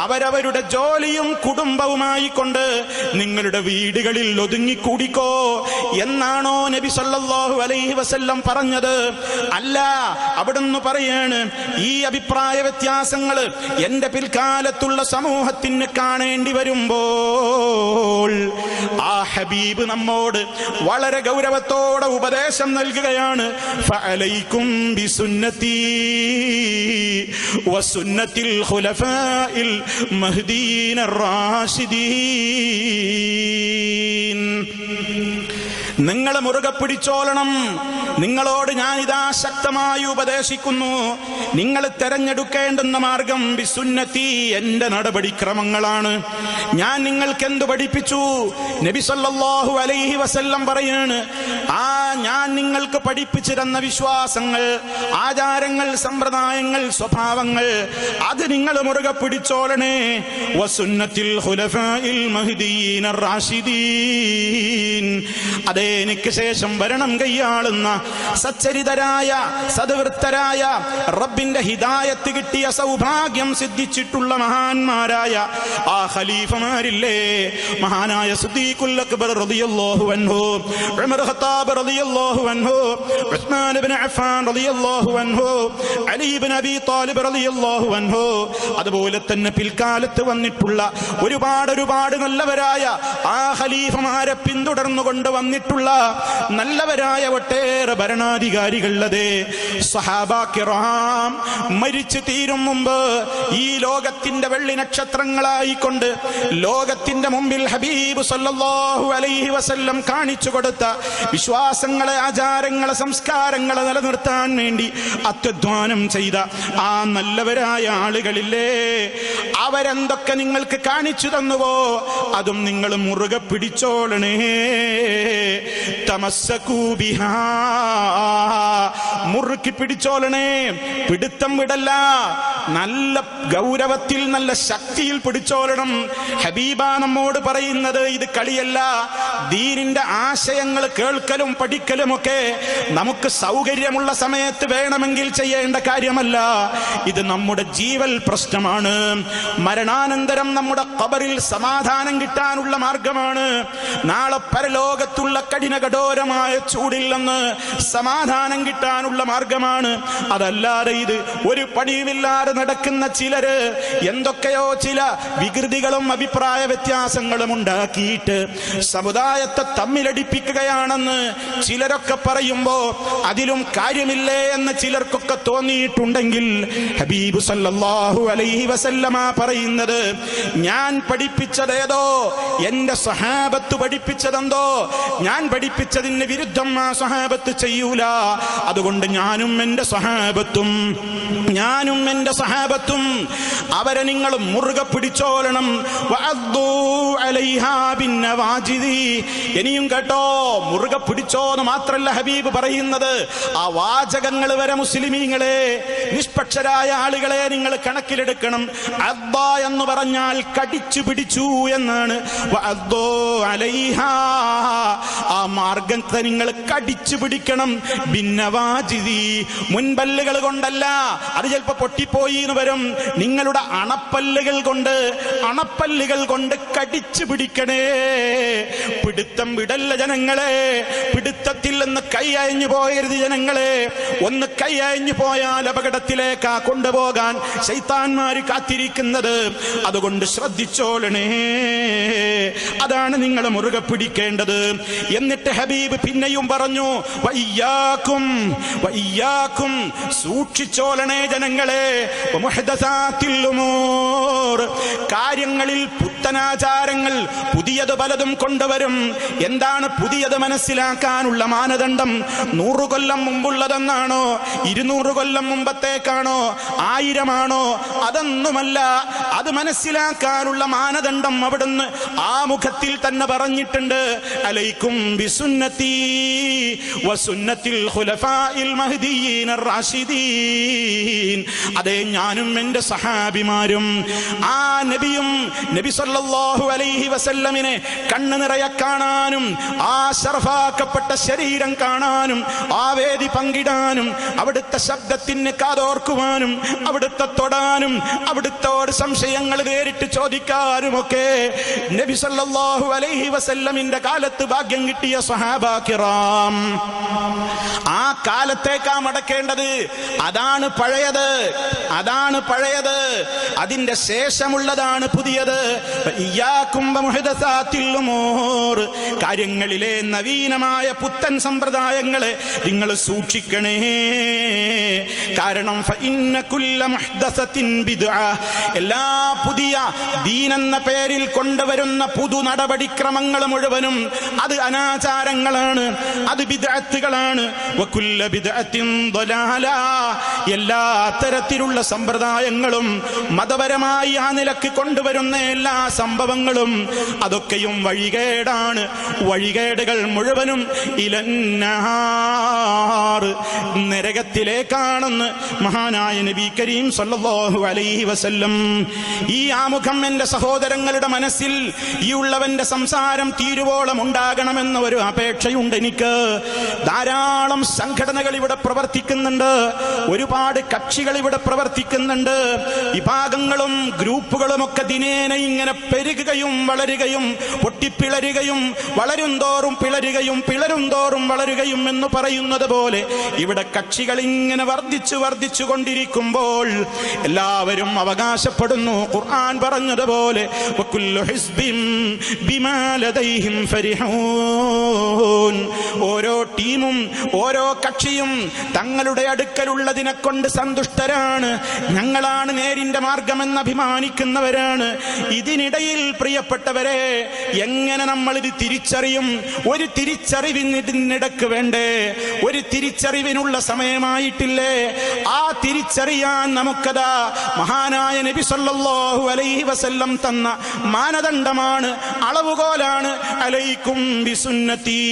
അവരവരുടെ ജോലിയും കുടുംബവുമായി കൊണ്ട് നിങ്ങളുടെ വീടുകളിൽ ഒതുങ്ങിക്കൂടിക്കോ എന്നാണോ നബി സല്ലല്ലാഹു അലൈഹി വസല്ലം പറഞ്ഞത്? പറഞ്ഞത്? അല്ല, അവിടുന്ന് പറയാണ് ഈ അഭിപ്രായ വ്യത്യാസങ്ങൾ എന്റെ പിൽക്കാലത്തുള്ള സമൂഹത്തിന് കാണേണ്ടി വരുമ്പോൾ ആ ഹബീബ് നമ്മോട് വളരെ ഗൗരവത്തോടെ ഉപദേശം നൽകുകയാണ്. ഫഅലൈക്കും ബിസുന്നതി വസുന്നതിൽ ഖുലഫാഇൽ മഹ്ദിയീന റാഷിദീൻ. നിങ്ങൾ മുറുകെ പിടിച്ചോളണം. നിങ്ങളോട് ഞാൻ ഇതാ ശക്തമായി ഉപദേശിക്കുന്നു. നിങ്ങൾ തെരഞ്ഞെടുക്കേണ്ടുന്ന മാർഗം ബിസുന്നതി, എന്റെ നടപടിക്രമങ്ങളാണ്. ഞാൻ നിങ്ങൾക്ക് എന്ത് പഠിപ്പിച്ചു? നബി സല്ലല്ലാഹു അലൈഹി വസല്ലം പറയാണ്, ഞാൻ നിങ്ങൾക്ക് പഠിപ്പിച്ചു തന്ന വിശ്വാസങ്ങൾ, ആചാരങ്ങൾ, സമ്പ്രദായങ്ങൾ, സ്വഭാവങ്ങൾ, അത് നിങ്ങൾ മുറുകെ പിടിച്ചോളണേ. വസുന്നതിൽ ഖുലഫാഇൽ മഹ്ദിയീന റാഷിദീൻ, അതേ എനിക്ക് ശേഷം ഭരണം കൈയാളുന്ന സച്ചരിതരായ സദ്വൃത്തരായ റബ്ബിന്റെ ഹിദായത്ത് കിട്ടിയ സൗഭാഗ്യം സിദ്ധിച്ചിട്ടുള്ള മഹാന്മാരായ ആ ഖലീഫമാരില്ലേ, മഹാനായ സിദ്ദീഖുൽ അക്ബർ റളിയല്ലാഹു അൻഹു, ഉമർ ഖത്താബ് റളിയല്ലാഹു അൻഹു, ഉസ്മാൻ ഇബ്നു അഫ്ഫാൻ റളിയല്ലാഹു അൻഹു, അലി ഇബ്നു അബീ ത്വാലിബ് റളിയല്ലാഹു അൻഹു, അതുപോലെ തന്നെ പിൽക്കാലത്ത് വന്നിട്ടുള്ള ഒരുപാട് നല്ലവരായ ആ ഖലീഫമാരെ പിന്തുടർന്നുകൊണ്ട് വന്നിട്ടുള്ള നല്ലവരായ ഒട്ടേറെ ഭരണാധികാരികളതെ സഹാബാ കിറാം മരിച്ചു തീരും മുമ്പ് ഈ ലോകത്തിന്റെ വെള്ളി നക്ഷത്രങ്ങളായിക്കൊണ്ട് ലോകത്തിന്റെ മുമ്പിൽ ഹബീബ് സല്ലല്ലാഹു അലൈഹി വസല്ലം കാണിച്ചു കൊടുത്ത വിശ്വാസങ്ങളെ, ആചാരങ്ങളെ, സംസ്കാരങ്ങളെ നിലനിർത്താൻ വേണ്ടി അത്യധ്വാനം ചെയ്ത ആ നല്ലവരായ ആളുകളില്ലേ, അവരെന്തൊക്കെ നിങ്ങൾക്ക് കാണിച്ചു തന്നുവോ അതും നിങ്ങൾ മുറുകെ പിടിച്ചോളണേ. തമസ്സകൂ ബിഹാ, മുറുക്കി പിടിച്ചോളണേ, പിടുത്തം വിടല്ല, നല്ല ഗൗരവത്തിൽ നല്ല ശക്തിയിൽ പിടിച്ചോളണം. ഹബീബ നമ്മോട് പറയുന്നത് ഇത് കളിയല്ല. ദീനിന്റെ ആശയങ്ങൾ കേൾക്കലും പഠിക്കലും ഒക്കെ നമുക്ക് സൗകര്യമുള്ള സമയത്ത് വേണമെങ്കിൽ ചെയ്യേണ്ട കാര്യമല്ല. ഇത് നമ്മുടെ ജീവൽ പ്രശ്നമാണ്. മരണാനന്തരം നമ്മുടെ ഖബറിൽ സമാധാനം കിട്ടാനുള്ള മാർഗമാണ്. നാളെ പരലോകത്തുള്ള കഠിനകഠോരമായ ചൂടിൽ നിന്ന് സമാധാനം കിട്ടാനുള്ള മാർഗമാണ്. അതല്ലാതെ ഇത് ഒരു പണിയുമില്ലാതെ നടക്കുന്ന ചിലര് എന്തൊക്കെയോ ചില വികൃതികളും അഭിപ്രായ വ്യത്യാസങ്ങളും ഉണ്ടാക്കിയിട്ട് സമുദായത്തെ തമ്മിലടിപ്പിക്കുകയാണെന്ന് ചിലരൊക്കെ പറയുമ്പോ അതിലും കാര്യമില്ലേ എന്ന് ചിലർക്കൊക്കെ തോന്നിയിട്ടുണ്ടെങ്കിൽ ഹബീബ് സല്ലല്ലാഹു അലൈഹി വസല്ലമ പറയുന്നത്, ഞാൻ പഠിപ്പിച്ചതേതോ, എന്റെ സഹാബത്ത് പഠിപ്പിച്ചതെന്തോ, ഞാൻ പഠിപ്പിച്ചതിന് വിരുദ്ധം ആ സഹാബത്ത് ചെയ്യൂല. അതുകൊണ്ട് ഞാനും എന്റെ സഹാബത്തും അവരെ നിങ്ങൾ മുറുകെ പിടിച്ചോളണം. ഇനിയും കേട്ടോ, മുറുകെ പിടിച്ചോന്ന് മാത്രല്ല ഹബീബ് പറയുന്നത്, ആ വാചകങ്ങൾ വരെ മുസ്ലിമീങ്ങളെ, നിഷ്പക്ഷരായ ആളുകളെ നിങ്ങൾ കണക്കിലെടുക്കണം. അദ്ദ എന്ന് പറഞ്ഞാൽ കടിച്ചു പിടിച്ചു എന്നാണ്. ആ മാർഗത്തെ നിങ്ങൾ കടിച്ചു പിടിക്കണം. ഭിന്നവാജിതി, മുൻപല്ലുകൾ കൊണ്ടല്ല, അത് ചിലപ്പോ പൊട്ടിപ്പോയി എന്ന് വരും. നിങ്ങളുടെ അണപ്പല്ലുകൾ കൊണ്ട് കടിച്ചു പിടിക്കണേ. പിടുത്തം വിടല്ല ജനങ്ങളെ, പിടുത്തത്തിൽ നിന്ന് കൈ അയഞ്ഞു പോകരുത് ജനങ്ങളെ. ഒന്ന് കൈ അയഞ്ഞു പോയാൽ അപകടത്തിലേക്കാ കൊണ്ടുപോകാൻ ശൈത്താന്മാര് കാത്തിരിക്കുന്നത്. അതുകൊണ്ട് ശ്രദ്ധിച്ചോളണേ, അതാണ് നിങ്ങൾ മുറുകെ പിടിക്കേണ്ടത്. എന്നിട്ട് ഹബീബ് പിന്നെയും പറഞ്ഞു, വയ്യാക്കും, സൂക്ഷിച്ചോളണേ ജനങ്ങളെ. മുഹ്ദസാത്തിൽ ഉമൂർ, കാര്യങ്ങളിൽ പുത്തനാചാരങ്ങൾ പുതിയത് പലതും കൊണ്ടുവരും. എന്താണ് പുതിയത് മനസ്സിലാക്കാനുള്ള മാനദണ്ഡം? 100 കൊല്ലം മുമ്പുള്ളതെന്നാണോ? 200 കൊല്ലം മുമ്പത്തേക്കാണോ? 1000 ആണോ? അതൊന്നുമല്ല. അത് മനസ്സിലാക്കാനുള്ള മാനദണ്ഡം അവിടുന്ന് ആ മുഖത്തിൽ തന്നെ പറഞ്ഞിട്ടുണ്ട്. അലൈക്കും ബിസുന്നതി വസുന്നതിൽ ഖുലഫാഇൽ മഹ്ദിയീന റാഷിദീൻ. അതേ, ഞാനും എന്റെ സഹാബിമാരും ആ നബി സല്ലല്ലാഹു അലൈഹി വസല്ലമിനെ കണ്ണ് നിറയെ കാണാനും, ആ ശറഫാക്കപ്പെട്ട ശരീരം കാണാനും, ആ വേദി പങ്കിടാനും, അവിടുത്തെ ശബ്ദത്തിന് കാതോർക്കുവാനും, അവിടുത്തെ തൊടാനും, അവിടുത്തോട് സംശയങ്ങൾ നേരിട്ട് ചോദിക്കാനുമൊക്കെ നബി സല്ലല്ലാഹു അലൈഹി വസല്ലമിന്റെ കാലത്ത് ഭാഗ്യം കിട്ടിയ സ്വഹാബാ കിറാം, ആ കാലത്തേക്കാ മടക്കേണ്ടത്. അതാണ് പഴയത്, അതാണ് പഴയത്. അതിന്റെ ശേഷമുള്ളതാണ് പുതിയത്. ഇയ്യാകും വമുഹ്ദസാത്തിൽ ഉമൂർ, കാര്യങ്ങളിലെ നവീനമായ പുത്തൻ സമ്പ്രദായങ്ങളെ നിങ്ങൾ സൂക്ഷിക്കണേ. കാരണം ഫഇന്ന കുല്ല മുഹ്ദസത്തിൻ ബിദ്അ, എല്ലാ പുതിയ ദീനെന്ന പേരിൽ കൊണ്ടുവരുന്ന പുതു നടപടിക്രമങ്ങൾ മുഴുവനും അത് അനാചാരങ്ങളാണ്, അത് ബിദ്അത്തുകളാണ്. വകുല്ല ബിദ്അത്തിൻ ദലാല, എല്ലാ തരത്തിലുള്ള സമ്പ്രദായങ്ങളും മതപരമായി ആ നിലക്ക് കൊണ്ടുവരുന്ന എല്ലാ സംഭവങ്ങളും അതൊക്കെയും വഴികേടാണ്. വഴികേടുകൾ മുഴുവനും ഇലന്നാർ, നരകത്തിലേക്കാണെന്ന് മഹാനായ നബി കരീം സല്ലല്ലാഹു അലൈഹി വസല്ലം. ഈ ആമുഖം എന്റെ സഹോദരങ്ങളുടെ മനസ്സിൽ ഈ ഉള്ളവന്റെ സംസാരം തീരുവോളം ഉണ്ടാകണമെന്ന ഒരു അപേക്ഷയുണ്ട് എനിക്ക്. ധാരാളം സംഘടനകൾ ഇവിടെ പ്രവർത്തിക്കുന്നുണ്ട്, ഒരുപാട് കക്ഷികൾ ഇവിടെ പ്രവർത്തിക്കുന്നുണ്ട്. വിഭാഗങ്ങളും ഗ്രൂപ്പുകളും ഒക്കെ ദിനേന ഇങ്ങനെ പെരുകുകയും വളരുകയും പൊട്ടിപ്പിളരുകയും വളരും തോറും പിളരുകയും പിളരും തോറും വളരുകയും എന്ന് പറയുന്നത് പോലെ ഇവിടെ കക്ഷികൾ ഇങ്ങനെ വർദ്ധിച്ചു കൊണ്ടിരിക്കുമ്പോൾ എല്ലാവരും അവകാശപ്പെടുന്നു, ഖുർആൻ പറഞ്ഞതുപോലെ വകുല്ലു ഹിസ്ബിൻ ബിമാ ലദൈഹിം ഫരിഹൂൻ, ഓരോ ടീമും ഓരോ കക്ഷിയും തങ്ങളുടെ അടുക്കലുള്ളതിനെ കൊണ്ട് സന്തുഷ്ടരാണ്. ഞങ്ങളാണ് നേരിന്റെ മാർഗമെന്ന് അഭിമാനിക്കുന്നവരാണ്. ഇതിനിടയിൽ പ്രിയപ്പെട്ടവരെ, എങ്ങനെ നമ്മൾ ഇത് തിരിച്ചറിയും? ഒരു തിരിച്ചറിവിനിടക്ക് വേണ്ടേ? ഒരു തിരിച്ചറിവിനുള്ള സമയമായിട്ടില്ലേ? ആ തിരിച്ചറിയാൻ നമുക്കതാ മഹാനായ നബി സല്ലല്ലാഹു അലൈഹി വസല്ലം തന്ന മാനദണ്ഡമാണ്, അളവുകോലാണ്. അലൈക്കും ബിസുന്നതി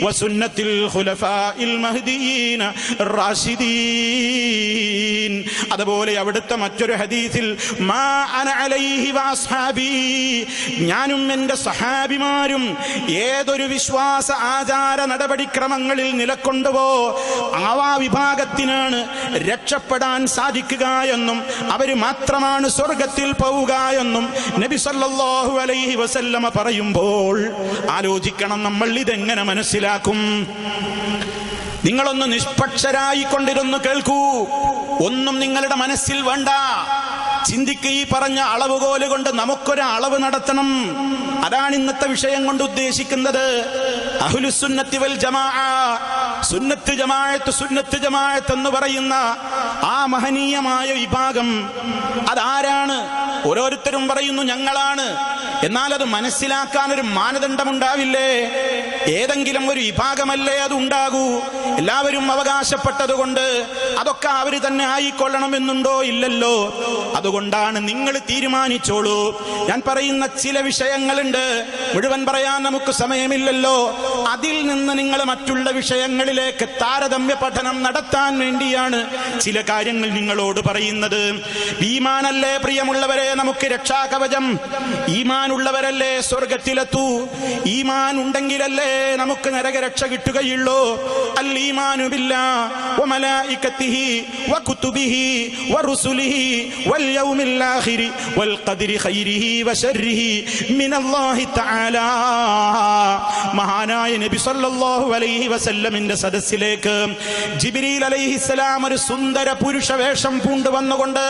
വസുന്നത്തിൽ ഖുലഫാഇൽ മഹ്ദിയീന റാഷിദീൻ. അതുപോലെ അവിടുത്തെ മറ്റൊരു ഹദീസിൽ മാ അന അലൈഹി വഅസ്ഹാബി, ഞാനും എൻ്റെ സഹാബിമാരും ഏതൊരു വിശ്വാസ ആചാര നടപടിക്രമങ്ങളിൽ നിലക്കൊണ്ടുവോ ആ വിഭാഗത്തിനാണ് രക്ഷപ്പെടാൻ സാധിക്കുക എന്നും അവര് മാത്രമാണ് സ്വർഗത്തിൽ പോവുക എന്നും നബി സല്ലല്ലാഹു അലൈഹി വസല്ലമ പറയുമ്പോൾ ആലോചിക്കണം, നമ്മൾ ഇതെങ്ങനെ മനസ്സിലാക്കും? നിങ്ങളൊന്ന് നിഷ്പക്ഷരായിക്കൊണ്ടിരുന്നു കേൾക്കൂ. ഒന്നും നിങ്ങളുടെ മനസ്സിൽ വേണ്ട. ചിന്തിക്ക്, ഈ പറഞ്ഞ അളവുകോല് കൊണ്ട് നമുക്കൊരു അളവ് നടത്തണം. അതാണ് ഇന്നത്തെ വിഷയം കൊണ്ട് ഉദ്ദേശിക്കുന്നത്. അഹ്ലുസുന്നത്തി വൽ ജമാഅ, സുന്നത്ത് ജമാഅത്ത് എന്ന് പറയുന്ന ആ മഹനീയമായ വിഭാഗം അതാരാണ്? ഓരോരുത്തരും പറയുന്നു ഞങ്ങളാണ്. എന്നാൽ അത് മനസ്സിലാക്കാൻ ഒരു മാനദണ്ഡമുണ്ടാവില്ലേ? ഏതെങ്കിലും ഒരു വിഭാഗമല്ലേ അത് ഉണ്ടാകൂ? എല്ലാവരും അവകാശപ്പെട്ടതുകൊണ്ട് അതൊക്കെ അവര് തന്നെ ആയിക്കൊള്ളണമെന്നുണ്ടോ? ഇല്ലല്ലോ. അതുകൊണ്ടാണ് നിങ്ങൾ തീരുമാനിച്ചോളൂ. ഞാൻ പറയുന്ന ചില വിഷയങ്ങളുണ്ട്, മുഴുവൻ പറയാൻ നമുക്ക് സമയമില്ലല്ലോ. അതിൽ നിന്ന് നിങ്ങൾ മറ്റുള്ള വിഷയങ്ങളിലേക്ക് താരതമ്യ പഠനം നടത്താൻ വേണ്ടിയാണ് ചില കാര്യങ്ങൾ നിങ്ങളോട് പറയുന്നത്. ഈമാനല്ലേ പ്രിയമുള്ളവരെ നമുക്ക് രക്ഷാകവചം? ഈമാൻ ഉള്ളവരല്ലേ സ്വർഗത്തിലെത്തൂ? ഈമാൻ ഉണ്ടെങ്കിലല്ലേ നമുക്ക് നരകരക്ഷ കിട്ടുകയുള്ളൂ. അൽ ഈമാനു ബില്ലാഹി വമലായികതിഹി വകുതുബിഹി വറുസുലിഹി വൽ യൗമിൽ ആഖിരി വൽ ഖദ്രി ഖൈരിഹി വശർരിഹി മിനല്ലാഹി തആല. മഹാനായ നബി സല്ലല്ലാഹു അലൈഹി വസല്ലമിന്റെ സദസ്സിലേക്ക് ജിബ്രീൽ അലൈഹിസ്സലാം ഒരു സുന്ദര പുരുഷ വേഷം പൂണ്ടു വന്നുകൊണ്ട്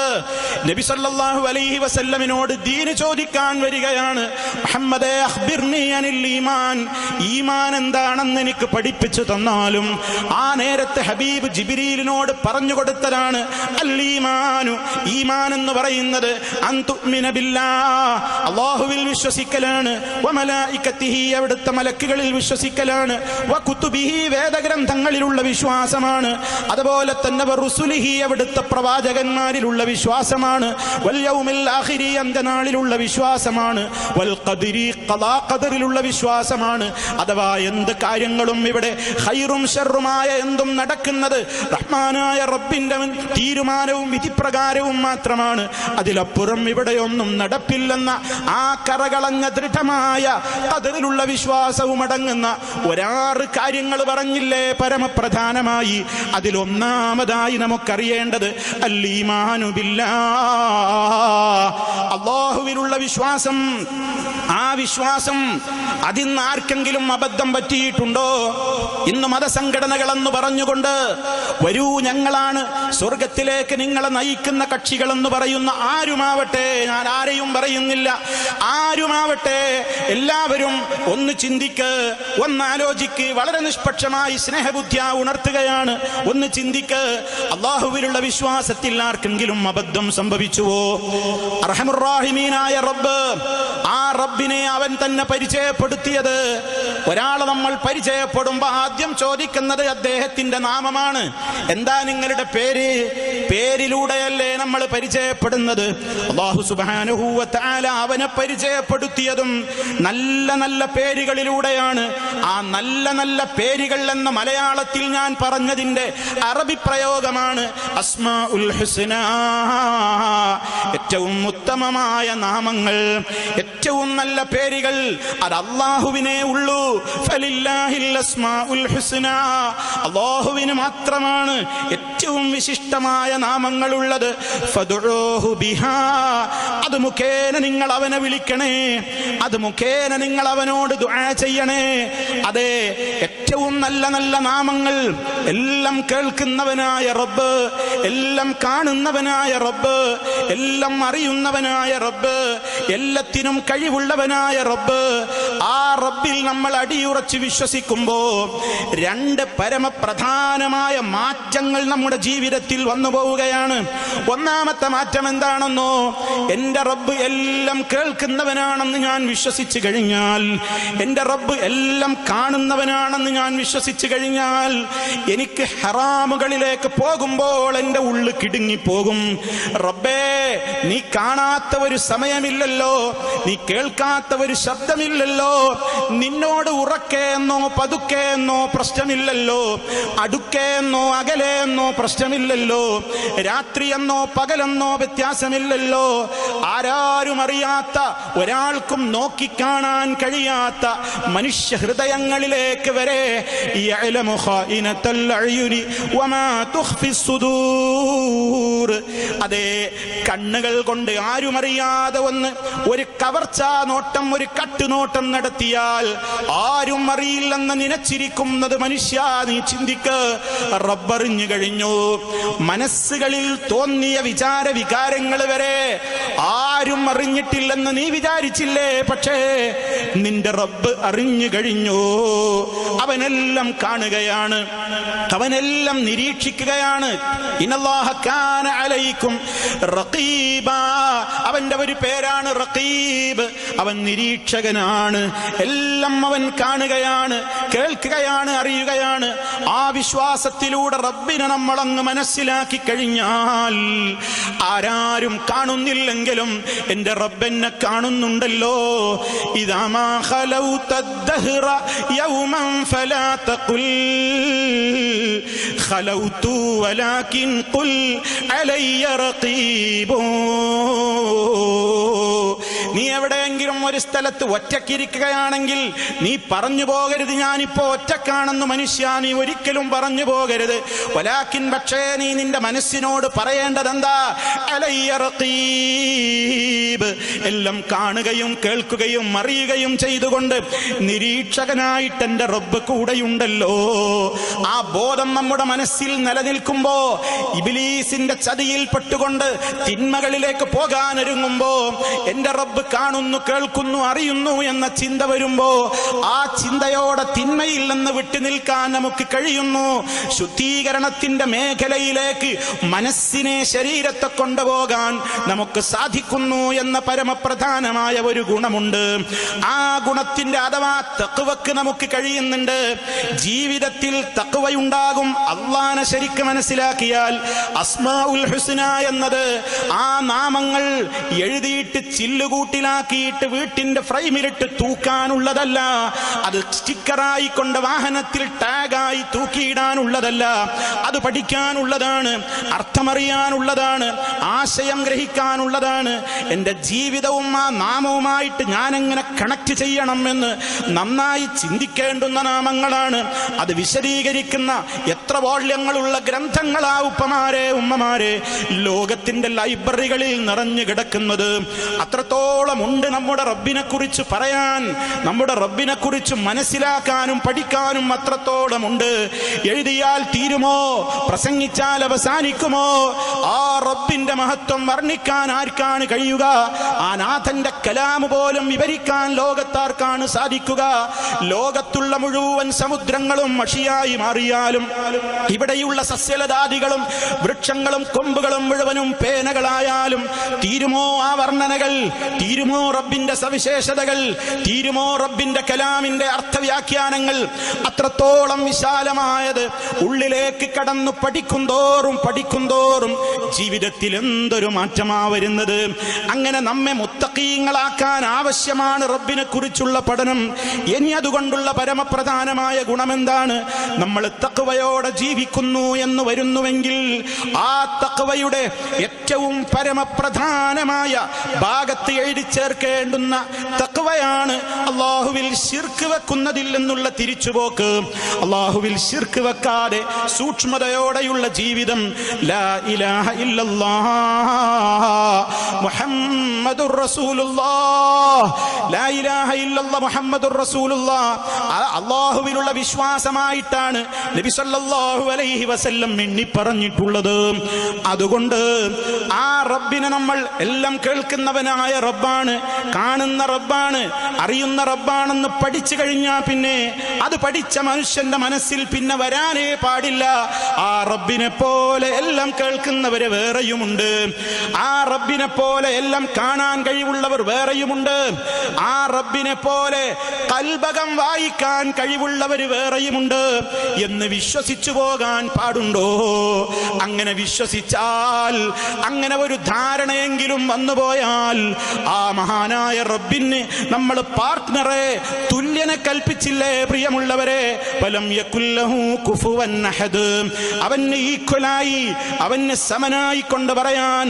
നബി സല്ലല്ലാഹു അലൈഹി വസല്ലമിനോട് ദീന് ചോദിക്കാൻ വരികയാണ്. മുഹമ്മദേ അഖ്ബിർനി അനിൽ ഈമാൻ, ഈമാൻ എന്താണെന്ന് എനിക്ക് പഠിപ്പിച്ചു തന്നാലും. ആ നേരത്തെ ഹബീബ് ജിബ്രീലിനോട് പറഞ്ഞു കൊടുത്തതാണ് അൽ ഈമാനു, ഈമാൻ എന്ന് പറയുന്നത് അൻ തുഅ്മിന ബില്ലാഹ്, അല്ലാഹുവിൽ വിശ്വസിക്കലാണ്, വമലായികതിഹി, അവിടുത്തെ മലക്കുകളിൽ വിശ്വസിക്കലാണ്, വകുതുബിഹി, വേദഗ്രന്ഥങ്ങളിലുള്ള വിശ്വാസമാണ്, അതുപോലെ തന്നെ വറുസുലിഹി, അവിടുത്തെ പ്രവാചകന്മാരിലുള്ള വിശ്വാസമാണ്, വൽ യൗമിൽ ആഖിരി, അന്ത്യനാളിലുള്ള വിശ്വാസമാണ്, വൽ ഖദ്രി, ഖദാ ഖദറിലുള്ള വിശ്വാസമാണ്. അഥവാ എന്ത് കാര്യങ്ങളും ഇവിടെ ഖൈറും ശർറുമായ എന്തും നടക്കുന്നത് റഹ്മാനായ റബ്ബിന്റെ തീരുമാനവും വിധിപ്രകാരവും മാത്രമാണ്, അതിലപ്പുറം ഇവിടെയൊന്നും നടപ്പില്ലെന്ന ആ കറകളഞ്ഞ ദൃഢമായ ഖദറിലുള്ള വിശ്വാസവും അടങ്ങുന്ന 6 കാര്യങ്ങൾ പറഞ്ഞില്ലേ പരമപ്രധാനമായി. അതിലൊന്നാമതായി നമുക്കറിയേണ്ടത് അൽ-ഈമാനു ബില്ലാഹ്, അല്ലാഹുവിലുള്ള വിശ്വാസം. ആ വിശ്വാസം അതിന്ന് ആർക്കെങ്കിലും അബദ്ധം പറ്റിയിട്ടുണ്ടോ? ഇന്ന് മതസംഘടനകളെന്ന് പറഞ്ഞുകൊണ്ട് വരൂ ഞങ്ങളാണ് സ്വർഗത്തിലേക്ക് നിങ്ങളെ നയിക്കുന്ന കക്ഷികളെന്ന് പറയുന്ന ആരുമാവട്ടെ, ഞാൻ ആരെയും പറയുന്നില്ല, ആരുമാവട്ടെ, എല്ലാവരും ഒന്ന് ചിന്തിക്ക്, ഒന്ന് ആലോചിക്ക്. വളരെ നിഷ്പക്ഷമായി സ്നേഹബുദ്ധിയാ ഉണർത്തുകയാണ്. ഒന്ന് ചിന്തിക്ക്, അല്ലാഹുവിലുള്ള വിശ്വാസത്തിൽ ആർക്കെങ്കിലും അബദ്ധം സംഭവിച്ചുവോ? അർഹമുർ-റഹീമീനായ റബ്ബ്, ആ റബ്ബിനെ അവൻ തന്നെ പരിചയപ്പെടുത്തിയത്. ഒരാളെ നമ്മൾ പരിചയപ്പെടുമ്പോ ആദ്യം ചോദിക്കുന്നത് അദ്ദേഹത്തിന്റെ നാമമാണ്. എന്താ നിങ്ങളുടെ പേര്? പേരിലൂടെയല്ലേ നമ്മൾ പരിചയപ്പെടുന്നത്. അല്ലാഹു സുബ്ഹാനഹു വ തആല അവനെ പരിചയപ്പെടുത്തിയതും നല്ല നല്ല പേരുകളിലൂടെയാണ്. ആ നല്ല നല്ല പേരുകൾ എന്ന മലയാളത്തിൽ ഞാൻ പറഞ്ഞതിന്റെ അറബി പ്രയോഗമാണ് അസ്മാഉൽ ഹുസ്ന. ഏറ്റവും ഉത്തമമായ നാമങ്ങൾ, ഏറ്റവും നല്ല പേരുകൾ അത് അല്ലാഹുവിനേ ഉള്ളൂ. ഫലില്ലാഹിൽ അസ്മാഉൽ ഹുസ്ന, അല്ലാഹുവിന് മാത്രമാണ് ഏറ്റവും വിശിഷ്ടമായ നാമങ്ങളുള്ളത്. ഫദ്ഉഹു ബിഹാ, അത് മുഖേന നിങ്ങൾ അവനെ വിളിക്കണേ, അത് മുഖേന നിങ്ങൾ അവനോട് ദുആ ചെയ്യണേ. അതെ, ഏറ്റവും നല്ല നല്ല നാമങ്ങൾ. എല്ലാം കേൾക്കുന്നവനായ റബ്ബ്, എല്ലാം കാണുന്നവനായ റബ്ബ്, എല്ലാം അറിയുന്നവനായ റബ്ബ്, എല്ലാത്തിനും കഴിവുള്ളവനായ റബ്ബ്. ആ റബ്ബിൽ നമ്മൾ അടിയുറച്ച് വിശ്വസിക്കുമ്പോ 2 പരമപ്രധാനമായ മാറ്റങ്ങൾ നമ്മുടെ ജീവിതത്തിൽ വന്നു പോവുകയാണ്. ഒന്നാമത്തെ മാറ്റം എന്താണെന്നോ? എന്റെ റബ്ബ് എല്ലാം കേൾക്കുന്നവനാണെന്ന് ഞാൻ വിശ്വസിച്ചു കഴിഞ്ഞാൽ, എന്റെ റബ്ബ് എല്ലാം കാണുന്നവനാണെന്ന് ഞാൻ വിശ്വസിച്ചു കഴിഞ്ഞാൽ, എനിക്ക് ഹറാമുകളിലേക്ക് പോകുമ്പോൾ എന്റെ ഉള്ളു കിടുങ്ങിപ്പോകും. റബ്ബേ, നീ കാണാത്ത ഒരു സമയമില്ലല്ലോ, നീ കേൾക്കാത്ത ഒരു ശബ്ദമില്ലല്ലോ, നിന്നോട് ഉറക്കെ എന്നോ പതുക്കെ എന്നോ പ്രശ്നമില്ലല്ലോ, അടുക്കെ എന്നോ അകലെ എന്നോ പ്രശ്നമില്ലല്ലോ, രാത്രിയെന്നോ പകലെന്നോ വ്യത്യാസമില്ലല്ലോ. ആരാരും അറിയാത്ത, ഒരാൾക്കും നോക്കിക്കാണാൻ കഴിയാത്ത മനുഷ്യ ഹൃദയങ്ങളിലേക്ക് വരെ യഅലമു ഖായിനത്തൽ അയുനി വമാ തുഖ്ഫിസ് സുദൂർ. അതേ, കണ്ണുകൾ കൊണ്ട് ആരും അറിയാതെ ഒരു കവർച്ചാ നോട്ടം, ഒരു കട്ടുനോട്ടം നടത്തിയാൽ ആരും അറിയില്ലെന്ന് നനച്ചിരിക്കുന്നത് മനുഷ്യ, നീ ചിന്തിക്ക്, റബ്ബറിഞ്ഞു കഴിഞ്ഞു. മനസ്സുകളിൽ തോന്നിയ വിചാര വികാരങ്ങൾ വരെ ആരും അറിഞ്ഞിട്ടില്ലെന്ന് നീ വിചാരിച്ചില്ലേ? പക്ഷേ നിന്റെ റബ്ബ് അറിഞ്ഞു കഴിഞ്ഞു. അവനെല്ലാം കാണുകയാണ്, അവനെല്ലാം നിരീക്ഷിക്കുകയാണ്. ഇന്നല്ലാഹ കാന അലൈക്കും റഖീബാ, അവന്റെ ഒരു പേരാണ് റഖീബ്. അവൻ നിരീക്ഷകനാണ്, എല്ലാം അവൻ കാണുകയാണ്, കേൾക്കുകയാണ്, അറിയുകയാണ്. ആ വിശ്വാസത്തിലൂടെ റബ്ബിനെ നമ്മളങ്ങ് മനസ്സിലാക്കി കഴിഞ്ഞാൽ, ആരാരും കാണുന്നില്ലെങ്കിലും എന്റെ റബ്ബെന്നെ കാണുന്നുണ്ടല്ലോ. ഇദാ മാ ഖലൗത ദഹ്റ യൗമൻ ഫലാ തഖുൽ ഖലൗതു വലാകിൻ ഖുൽ അലയ്യ റഖീബു. നീ എവിടെയെങ്കിലും ഒരു സ്ഥലത്ത് ഒറ്റക്കിരിക്കുകയാണെങ്കിൽ നീ പറഞ്ഞു പോകരുത് ഞാനിപ്പോ ഒറ്റക്കാണെന്ന് മനുഷ്യ, നീ ഒരിക്കലും പറഞ്ഞു പോകരുത്. വലാകിൻ, പക്ഷേ നീ നിന്റെ മനസ്സിനോട് പറയേണ്ടത് എന്താ? അലയ്യ റഖീബ്, എല്ലാം കാണുകയും കേൾക്കുകയും അറിയുകയും ചെയ്തുകൊണ്ട് നിരീക്ഷകനായിട്ട് എന്റെ റബ്ബ് കൂടെയുണ്ടല്ലോ. ആ ബോധം നമ്മുടെ മനസ്സിൽ നിലനിൽക്കുമ്പോ, ഇബ്ലീസിന്റെ ചതിയിൽ പെട്ടുകൊണ്ട് തിന്മകളിലേക്ക് പോകാനൊരുങ്ങുമ്പോ എന്റെ റബ്ബ് കാണുന്നു, കേൾക്കുന്നു, അറിയുന്നു എന്ന ചിന്ത വരുമ്പോ ആ ചിന്തയോടെ തിന്മയിൽ നിന്ന് വിട്ടു നിൽക്കാൻ നമുക്ക് കഴിയുന്നു. ശുദ്ധീകരണത്തിന്റെ മേഖലയിലേക്ക് മനസ്സിനെ, ശരീരത്തെ കൊണ്ടുപോകാൻ നമുക്ക് സാധിക്കുന്നു എന്ന പരമപ്രധാനമായ ഒരു ഗുണമുണ്ട്. ആ ഗുണത്തിന്റെ അഥവാ തഖ്വക്ക് നമുക്ക് കഴിയുന്നുണ്ട്. ജീവിതത്തിൽ തഖ്വയുണ്ടാകും. അല്ലാഹനെ ശരിക്ക് മനസ്സിലാക്കിയാൽ അസ്മാഉൽ ഹുസ്ന എന്നത് ആ നാമങ്ങൾ എഴുതിയിട്ട് ചില്ലുകൂട്ടിലാക്കിയിട്ട് വീട്ടിൽ വീട്ടിന്റെ ഫ്രെയിമിലിട്ട് തൂക്കാനുള്ളതല്ല, അത് സ്റ്റിക്കറായി കൊണ്ട് വാഹനത്തിൽ ടാഗായി തൂക്കിയിടാനുള്ളതല്ല. അത് പഠിക്കാനുള്ളതാണ്, അർത്ഥമറിയാനുള്ളതാണ്, ആശയം ഗ്രഹിക്കാനുള്ളതാണ്. എൻ്റെ ജീവിതവും ആ നാമവുമായിട്ട് ഞാൻ എങ്ങനെ കണക്ട് ചെയ്യണം എന്ന് നന്നായി ചിന്തിക്കേണ്ടുന്ന നാമങ്ങളാണ്. അത് വിശദീകരിക്കുന്ന എത്ര വോള്യങ്ങളുള്ള ഗ്രന്ഥങ്ങളാ ഉപ്പമാരെ ഉമ്മമാരെ ലോകത്തിന്റെ ലൈബ്രറികളിൽ നിറഞ്ഞു കിടക്കുന്നത്. അത്രത്തോളം ഉണ്ട് നമ്മുടെ റബ്ബിനെ കുറിച്ച് പറയാൻ, നമ്മുടെ റബ്ബിനെ കുറിച്ച് മനസ്സിലാക്കാനും പഠിക്കാനും അത്രത്തോളം ഉണ്ട്. എഴുതിയാൽ തീരുമോ? പ്രസംഗിച്ചാൽ അവസാനിക്കുമോ? ആ റബ്ബിന്റെ മഹത്വം വർണ്ണിക്കാൻ ആർക്കാണ് കഴിയുക? ആ നാഥന്റെ കലാം പോലും വിവരിക്കാൻ ലോകത്താർക്കാണ് സാധിക്കുക? ലോകത്തുള്ള മുഴുവൻ സമുദ്രങ്ങളും മഷിയായി മാറിയാലും, ഇവിടെയുള്ള സസ്യലതാദികളും വൃക്ഷങ്ങളും കൊമ്പുകളും മുഴുവനും പേനകളായാലും തീരുമോ ആ വർണ്ണനകൾ? തീരുമോ റബ്ബിന്റെ സവിശേഷതകൾ? തീരുമോ റബ്ബിന്റെ കലാമിന്റെ അർത്ഥവ്യാഖ്യാനങ്ങൾ? അത്രത്തോളം വിശാലമായത്. ഉള്ളിലേക്ക് കടന്നു പഠിക്കും തോറും ജീവിതത്തിൽ എന്തൊരു മാറ്റമാ വരുന്നത്. അങ്ങനെ നമ്മെ മുത്തഖീങ്ങളാക്കാൻ ആവശ്യമാണ് റബ്ബിനെ കുറിച്ചുള്ള പഠനം. ഇനി അതുകൊണ്ടുള്ള പരമപ്രധാനമായ ഗുണമെന്താണ്? നമ്മൾ തഖ്വയോടെ ജീവിക്കുന്നു എന്ന് വരുന്നുവെങ്കിൽ ആ തഖ്വയുടെ ഏറ്റവും പരമപ്രധാനമായ ഭാഗത്ത് എഴുതി ചേർക്കേണ്ടുന്ന തഖ്വയാണ് അല്ലാഹുവിൽ ശിർക്ക് വെക്കുന്നതിൽ നിന്നുള്ള തിരിച്ചുപോക്ക്. അല്ലാഹുവിൽ ശിർക്ക് വെക്കാതെ സൂക്ഷ്മതയോടെയുള്ള ജീവിതം. ലാ ഇലാഹ ഇല്ലല്ലാഹ് മുഹമ്മദുർ റസൂലുള്ളാഹ്, ലാ ഇലാഹ ഇല്ലല്ലാഹ് മുഹമ്മദുർ റസൂലുള്ളാഹ് അല്ലാഹുവിലുള്ള വിശ്വാസമായിട്ടാണ് നബി സല്ലല്ലാഹു അലൈഹി വസല്ലം എണ്ണി പറഞ്ഞിട്ടുള്ളത്. അതുകൊണ്ട് ആ റബ്ബിനെ നമ്മൾ എല്ലാം കേൾക്കുന്നവനായ റബ്ബാണ്, കാണുന്ന റബ്ബാണ്, അറിയുന്ന റബ്ബാണെന്ന് പഠിച്ചു കഴിഞ്ഞാൽ പിന്നെ അത് പഠിച്ച മനുഷ്യന്റെ മനസ്സിൽ പിന്നെ വരാനേ പാടില്ല. ആ റബ്ബിനെ പോലെ എല്ലാം കേൾക്കുന്നവര് വേറെയുമുണ്ട്, ആ റബ്ബിനെ പോലെ എല്ലാം കാണാൻ കഴിവുള്ളവർ വേറെയുമുണ്ട്, ആ റബ്ബിനെ പോലെ കൽബകം വായിക്കാൻ കഴിവുള്ളവർ വേറെയുമുണ്ട് എന്ന് വിശ്വസിച്ചു പോകാൻ പാടുണ്ടോ? അങ്ങനെ വിശ്വസിച്ചാൽ, അങ്ങനെ ഒരു ധാരണയെങ്കിലും വന്നുപോയാൽ ആ മഹാനായ റബ്ബിന് നമ്മൾ പാർട്ട്ണറെ, തുല്യനെ കൽപ്പിച്ചില്ലേ പ്രിയമുള്ളവരെ? ഫലം യകുല്ലഹു കുഫുവൻ അഹദ്. അവന് ഈക്വലായി, അവന് സമനായി കൊണ്ട് പറയാൻ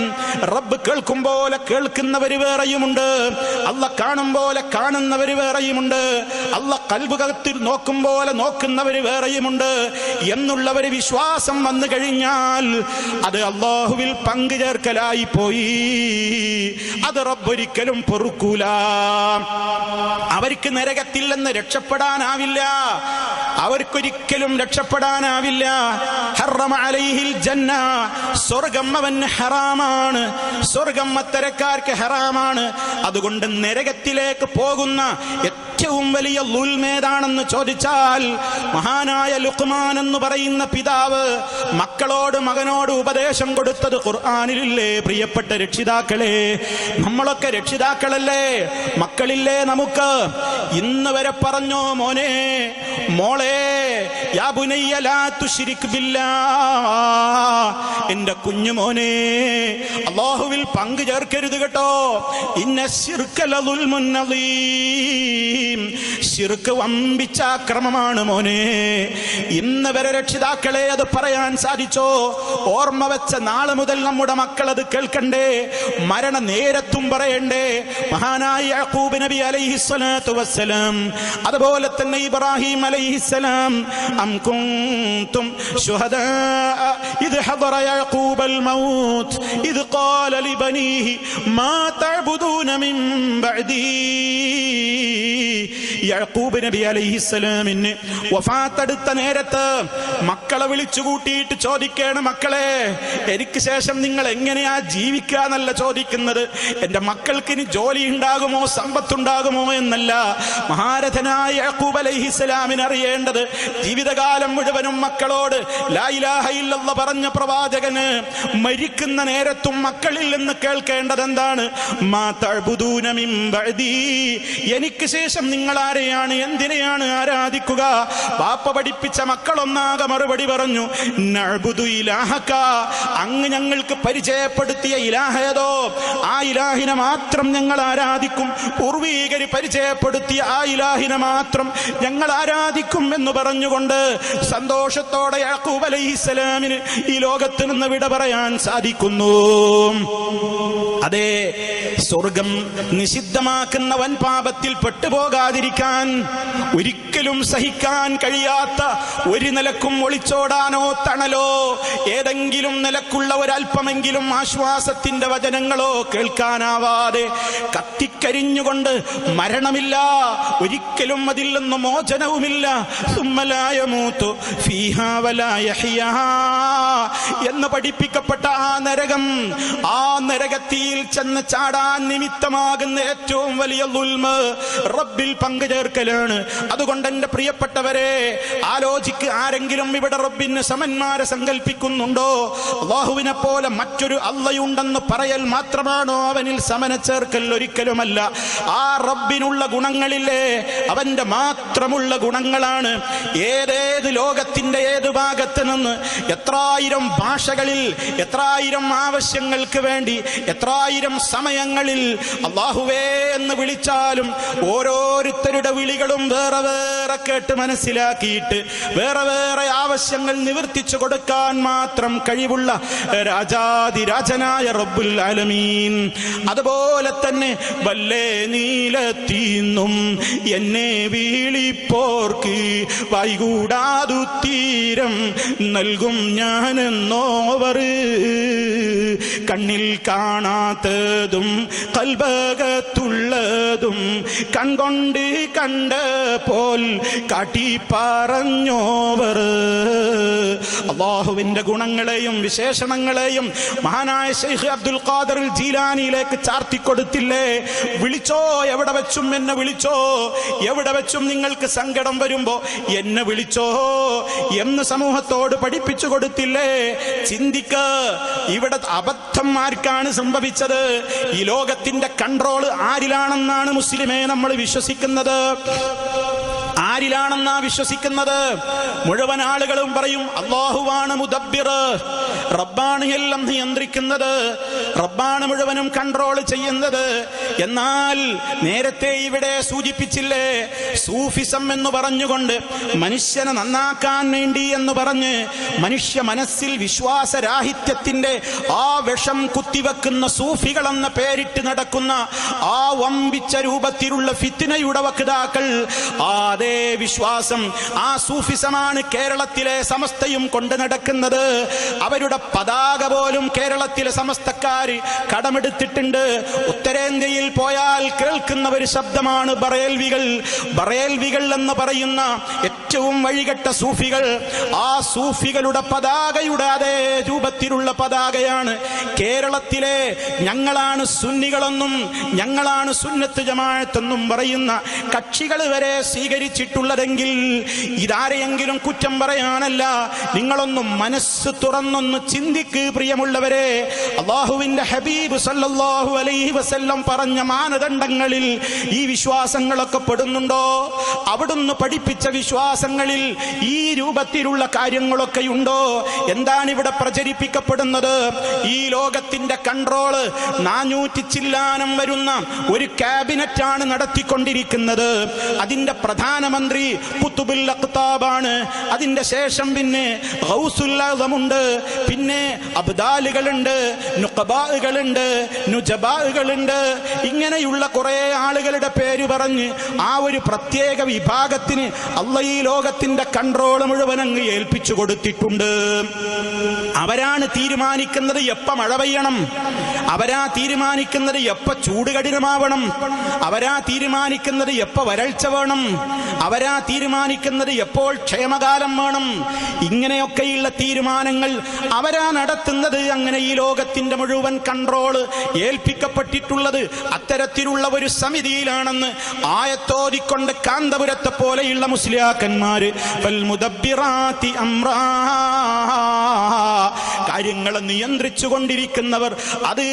റബ്ബ് കേൾക്കും പോലെ കേൾക്കുന്നവർ വേറെയുമുണ്ട്, അല്ല കാണും പോലെ കാണുന്നവർ വേറെയുമുണ്ട്, അല്ല കൽബുകത്തിൽ നോക്കും പോലെ നോക്കുന്നവർ വേറെയുമുണ്ട് എന്നുള്ളവർ വിശ്വാസം വന്നു കഴിഞ്ഞാൽ അത് അല്ലാഹുവിൽ പങ്കു ചേർക്കലായി പോയി. അത് റബ്ബൊരിക്കലും പൊറുക്കൂല. അവർക്ക് നരകത്തിൽ നിന്ന് രക്ഷപ്പെടാനാവില്ല, അവർക്കൊരിക്കലും രക്ഷപ്പെടാനാവില്ല. ഹറമ അലൈഹിൽ ജന്ന, സ്വർഗം അവന് ഹറാമാണ്, സ്വർഗം അത്തരക്കാർക്ക് ഹറാമാണ്. അതുകൊണ്ട് നരകത്തിലേക്ക് പോകുന്ന ഏറ്റവും വലിയ ളുൽമേതാണെന്ന് ചോദിച്ചാൽ മഹാനായ ലുഖ്മാൻ എന്ന് പറയുന്ന പിതാവ് മക്കളോട്, മകനോട് ഉപദേശം കൊടുത്തത് ഖുർആനിലില്ലേ? പ്രിയപ്പെട്ട രക്ഷിതാക്കളെ, നമ്മളൊക്കെ രക്ഷിതാക്കളല്ലേ? മക്കളില്ലേ നമുക്ക്? ഇന്ന് വരെ പറഞ്ഞോ മോനെ, മോളെ, യാ ബുനയ്യ ലാ തുശ്രിക് ബില്ലാഹ്, എന്റെ കുഞ്ഞു മോനെ, അല്ലാഹുവിൽ പങ്കു ചേർക്കരുത് കേട്ടോ. ഇന്ന ശിർക ലദുൽമുൻ അദീം, ശിർക്ക് വമ്പിച്ച അക്രമമാണ് മോനെ. ഇന്ന് വരെ രക്ഷിതാക്കളെ അത് പറയാൻ സാധിച്ചോ? ഓർമ്മ വെച്ച നാളെ മുതൽ നമ്മുടെ മക്കൾ അത് കേൾക്കണ്ടേ? മരണ നേരത്തും പറയണ്ടേ? മഹാനായ യഅഖൂബ് നബി അലൈഹിസ്സലാത്തു വസ്സലാം, അതുപോലെ തന്നെ ഇബ്രാഹിം അലൈഹിസ്സലാം, അം കുൻതും ശുഹദാ ഇദ് ഹദറ യഅഖൂബൽ മൗത്ത് ഇദ് ഖാല ലിബനീഹി മാ തഅബുദൂന മിൻ ബഅദി. യഅഖൂബ് നബി അലൈഹിസ്സലാമിന് വഫാത്തെടുത്ത നേരത്ത് മക്കളെ വിളിച്ചു കൂട്ടിയിട്ട് ചോദിക്കേണ്, മക്കളെ, എനിക്ക് ശേഷം നിങ്ങൾ എങ്ങനെയാ ജീവിക്കാന്നല്ല ചോദിക്കുന്നത്. എന്റെ മക്കൾക്ക് ഇനി ജോലി ഉണ്ടാകുമോ, സമ്പത്തുണ്ടാകുമോ എന്നല്ല. മഹാരഥനായ യഅഖൂബ് അലൈഹിസ്സലാമിന് അറിയേണ്ടത്, ജീവിതകാലം മുഴുവനും മക്കളോട് ലാ ഇലാഹ ഇല്ലല്ലാഹ് പറഞ്ഞ പ്രവാചകന് മരിക്കുന്ന നേരത്തും മക്കളിൽ നിന്ന് കേൾക്കേണ്ടത് എന്താണ്? മാ തഅബുദൂന മിൻ ബഅദി, എനിക്ക് ശേഷം നിങ്ങൾ ആരെയാണ്, എന്തിനെയാണ് ആരാധിക്കുക? ബാപ്പ പഠിപ്പിച്ച മക്കളൊന്നാകെ മറുപടി പറഞ്ഞു, നഅ്ബുദു ഇലാഹക, അങ്ങ് ഞങ്ങൾക്ക് പരിചയപ്പെടുത്തിയ ഇലാഹേതോ ആ ഇലാഹിനെ മാത്രം ഞങ്ങൾ ആരാധിക്കും, പൂർവീകര് പരിചയപ്പെടുത്തിയ ആ ഇലാഹിനെ മാത്രം ഞങ്ങൾ ആരാധിക്കും എന്ന് പറഞ്ഞുകൊണ്ട് സന്തോഷത്തോടെ യാക്കൂബ് അലൈഹിസ്സലാമിന് ഈ ലോകത്ത് നിന്ന് വിട പറയാൻ സാധിക്കുന്നു. അതെ, സ്വർഗം നിഷിദ്ധമാക്കുന്ന വൻ പാപത്തിൽ പെട്ടുപോകാതിരിക്കാൻ ഒരിക്കലും സഹിക്കാൻ കഴിയാത്ത ഒരു നിലക്കും ഒളിച്ചോടാനോ തണലോ ഏതെങ്കിലും നിലക്കുള്ള ഒരല്പമെങ്കിലും ആശ്വാസത്തിന്റെ വചനങ്ങളോ കേൾക്കാനാവാതെ കത്തിക്കരിഞ്ഞുകൊണ്ട് മരണമില്ല, ഒരിക്കലും അതിൽ നിന്ന് മോചനവുമില്ല, സുമ്മലായമൂത്തു ഫീഹാ വലാ യഹ്യാ എന്ന് പഠിപ്പിക്കപ്പെട്ട ആ നരകം, ആ നരകത്തിയിൽ ചെന്ന് ചാടാൻ നിമിത്തമാകുന്ന ഏറ്റവും വലിയ ദുൽമ് റബ്ബിൽ പങ്കുചേർക്കലാണ്. അതുകൊണ്ട് എന്റെ പ്രിയപ്പെട്ടവരെ, ആലോചിക്ക്, ആരെങ്കിലും ഇവിടെ റബ്ബിന് സമന്മാരെ സങ്കല്പിക്കുന്നുണ്ടോ? അല്ലാഹുവിനെ പോലെ മറ്റൊരു അള്ളയുണ്ടെന്ന് പറയൽ മാത്രമാണോ അവനിൽ സമന ചേർക്കൽ? ഒരിക്കലുമല്ല. ആ റബ്ബിനുള്ള ഗുണങ്ങളില്ലേ, അവന്റെ മാത്രമുള്ള ഗുണങ്ങളാണ്. ഏതേത് ലോകത്തിന്റെ ഏത് ഭാഗത്ത് നിന്ന് എത്രായിരം ഭാഷകളിൽ എത്രായിരം ആവശ്യങ്ങൾക്ക് വേണ്ടി എത്രായിരം സമയങ്ങളിൽ അല്ലാഹുവേ എന്ന് വിളിച്ചാലും ഓരോരുത്തരുടെ വിളികളും വേറെ വേറെ കേട്ട് മനസ്സിലാക്കിയിട്ട് വേറെ വേറെ ആവശ്യങ്ങൾ നിവർത്തിച്ചു കൊടുക്കാൻ മാത്രം കഴിവുള്ള രാജാതിരാജനായ റബ്ബുൽ ആലമീൻ. അതുപോലെ തന്നെ വല്ലേ നീലത്തീന്നും എന്നെ വീളിപ്പോർക്ക് വൈകൂടാതു തീരം നൽകും ഞാനെന്നോവർ, കണ്ണിൽ കാണാത്തതും കൽബകത്തുള്ളതും കൺകൊണ്ട് കണ്ട പോൽ കാട്ടി പറഞ്ഞോവർ. അല്ലാഹുവിന്റെ ഗുണങ്ങളെയും വിശേഷണങ്ങളെയും മഹാനായ ശൈഖ് അബ്ദുൽ ഖാദിർ ജീലാനിയിലേക്ക് ചാർത്തിക്കൊടുത്തില്ലേ? വിളിച്ചോ, എവിടെ വെച്ചും എന്നെ വിളിച്ചോ, എവിടെ വെച്ചും നിങ്ങൾക്ക് സങ്കടം വരുമ്പോ എന്നെ വിളിച്ചോ എന്ന് സമൂഹത്തോട് പഠിപ്പിച്ചു കൊടുത്തില്ലേ? ചിന്തിക്ക, ഇവിടെ അബദ്ധം ആർക്കാണ് സംഭവിച്ചത്? ഈ ലോകത്തിന്റെ കൺട്രോൾ ആരിലാണെന്നാണ് മുസ്ലിമേ നമ്മൾ വിശ്വസിക്കുന്നത്? ആരിലാണെന്നാ വിശ്വസിക്കുന്നത്? മുഴുവൻ ആളുകളും പറയും അല്ലാഹുവാണ് മുദബ്ബിർ, റബ്ബാണ് എല്ലാം നിയന്ത്രിക്കുന്നത്, റബ്ബാണ് മുഴുവനും കൺട്രോൾ ചെയ്യുന്നത്. എന്നാൽ നേരത്തെ ഇവിടെ സൂചിപ്പിച്ചില്ലേ, സൂഫിസം എന്ന് പറഞ്ഞുകൊണ്ട് മനുഷ്യനെ നന്നാക്കാൻ വേണ്ടി എന്ന് പറഞ്ഞ് മനുഷ്യ മനസ്സിൽ വിശ്വാസരാഹിത്യത്തിന്റെ ആ വിഷം കുത്തിവെക്കുന്ന സൂഫികൾ എന്ന പേരിട്ട് നടക്കുന്ന ആ വമ്പിച്ച രൂപത്തിലുള്ള ഫിത്നയുടെ വക്താക്കൾ, അതേ വിശ്വാസം, ആ സൂഫിസമാണ് കേരളത്തിലെ സമസ്തയും കൊണ്ട് നടക്കുന്നത്. അവരുടെ പതാക പോലും കേരളത്തിലെ സമസ്തക്കാര് കടമെടുത്തിട്ടുണ്ട്. ഉത്തരേന്ത്യയിൽ പോയാൽ കേൾക്കുന്ന ഒരു ശബ്ദമാണ് ബറേൽവികൾ. ബറേൽവികൾ എന്ന് പറയുന്ന ഏറ്റവും വഴികെട്ട സൂഫികൾ. ആ സൂഫികളുടെ പതാകയുടെ അതേ രൂപത്തിലുള്ള പതാകയാണ് കേരളത്തിലെ ഞങ്ങളാണ് സുന്നികളെന്നും ഞങ്ങളാണ് സുന്നത്ത് ജമാഅത്തെന്നും പറയുന്ന കക്ഷികൾ വരെ സ്വീകരിച്ചിട്ടുള്ളതെങ്കിൽ ഇതാരെയെങ്കിലും കുറ്റം പറയാനല്ല. നിങ്ങളൊന്നും മനസ്സ് തുറന്നൊന്ന് ചിന്തിക്ക് പ്രിയമുള്ളവരെ. അല്ലാഹുവിന്റെ ഹബീബ് സല്ലല്ലാഹു അലൈഹി വസല്ലം പറഞ്ഞ മാനദണ്ഡങ്ങളിൽ ഈ വിശ്വാസങ്ങളൊക്കെ പെടുന്നുണ്ടോ? അവിടുന്ന് പഠിപ്പിച്ച വിശ്വാസങ്ങളിൽ ഈ രൂപത്തിലുള്ള കാര്യങ്ങളൊക്കെ ഉണ്ടോ? എന്താണ് ഇവിടെ പ്രചരിപ്പിക്കപ്പെടുന്നത്? ഈ ലോകത്തിന്റെ കൺട്രോള് 400 ചില്ലാനം വരുന്ന ഒരു ക്യാബിനറ്റാണ് നടത്തിക്കൊണ്ടിരിക്കുന്നത്. അതിന്റെ പ്രധാനമന്ത്രി ഖുത്ബുൽ അഖ്താബാണ്. അതിന്റെ ശേഷം പിന്നെ ഗൗസുൽ ആസമുണ്ട്, പിന്നെ അബ്ദാലുകളുണ്ട്, നുഖബാകളുണ്ട്, നുജബാകളുണ്ട്. ഇങ്ങനെയുള്ള കുറെ ആളുകളുടെ പേര് പറഞ്ഞ് ആ ഒരു പ്രത്യേക വിഭാഗത്തിന് അല്ലാഹു ഈ ലോകത്തിന്റെ കൺട്രോൾ മുഴുവൻ അങ്ങ് ഏൽപ്പിച്ചു കൊടുത്തിട്ടുണ്ട്. അവരാണ് തീരുമാനിക്കുന്നത് എപ്പ മഴ പെയ്യണം, അവരാ തീരുമാനിക്കുന്നത് എപ്പ ചൂട് കഠിനമാവണം, അവരാ തീരുമാനിക്കുന്നത് എപ്പ വരൾച്ച വേണം, അവരാ തീരുമാനിക്കുന്നത് എപ്പോൾ ക്ഷേമകാലം വേണം. ഇങ്ങനെയൊക്കെയുള്ള തീരുമാനങ്ങൾ അവരാ നടത്തുന്നത്. അങ്ങനെ ഈ ലോകത്തിന്റെ മുഴുവൻ കൺട്രോൾ ഏൽപ്പിക്കപ്പെട്ടിട്ടുള്ളത് അത്തരത്തിലുള്ള ഒരു സമിതിയിലാണെന്ന് ആയത്തോതിക്കൊണ്ട് കാന്തപുരത്തെ പോലെയുള്ള മുസ്ലിയാക്കന്മാര് കാര്യങ്ങൾ നിയന്ത്രിച്ചു കൊണ്ടിരിക്കുന്നവർ അത്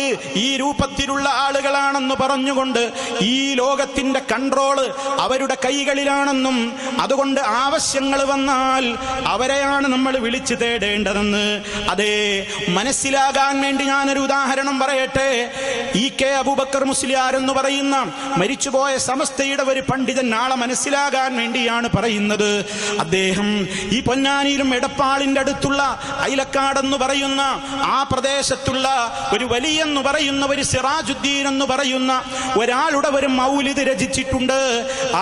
ഈ രൂപത്തിലുള്ള ആളുകളാണെന്ന് പറഞ്ഞുകൊണ്ട് ഈ ലോകത്തിന്റെ കൺട്രോള് അവരുടെ കൈകളിലാണെന്നും അതുകൊണ്ട് ആവശ്യങ്ങൾ വന്നാൽ അവരെയാണ് നമ്മൾ വിളിച്ചു തേടേണ്ടതെന്ന് അതേ മനസ്സിലാകാൻ വേണ്ടി ഞാനൊരു ഉദാഹരണം പറയട്ടെ. കെ അബൂബക്കർ മുസ്ലിയാർ എന്ന് പറയുന്ന മരിച്ചുപോയ സമസ്തയുടെ ഒരു പണ്ഡിതൻ നാളെ മനസ്സിലാകാൻ വേണ്ടിയാണ് പറയുന്നത്. അദ്ദേഹം ഈ പൊന്നാനിയിലും എടപ്പാളിന്റെ അടുത്തുള്ള ഐലക്കാട് എന്ന് പറയുന്ന ആ പ്രദേശത്തുള്ള ഒരു വലിയെന്ന് പറയുന്ന ഒരു സിറാജുദ്ദീൻ എന്ന് പറയുന്ന ഒരാളുടെ ഒരു മൗലിദ് രചിച്ചിട്ടുണ്ട്.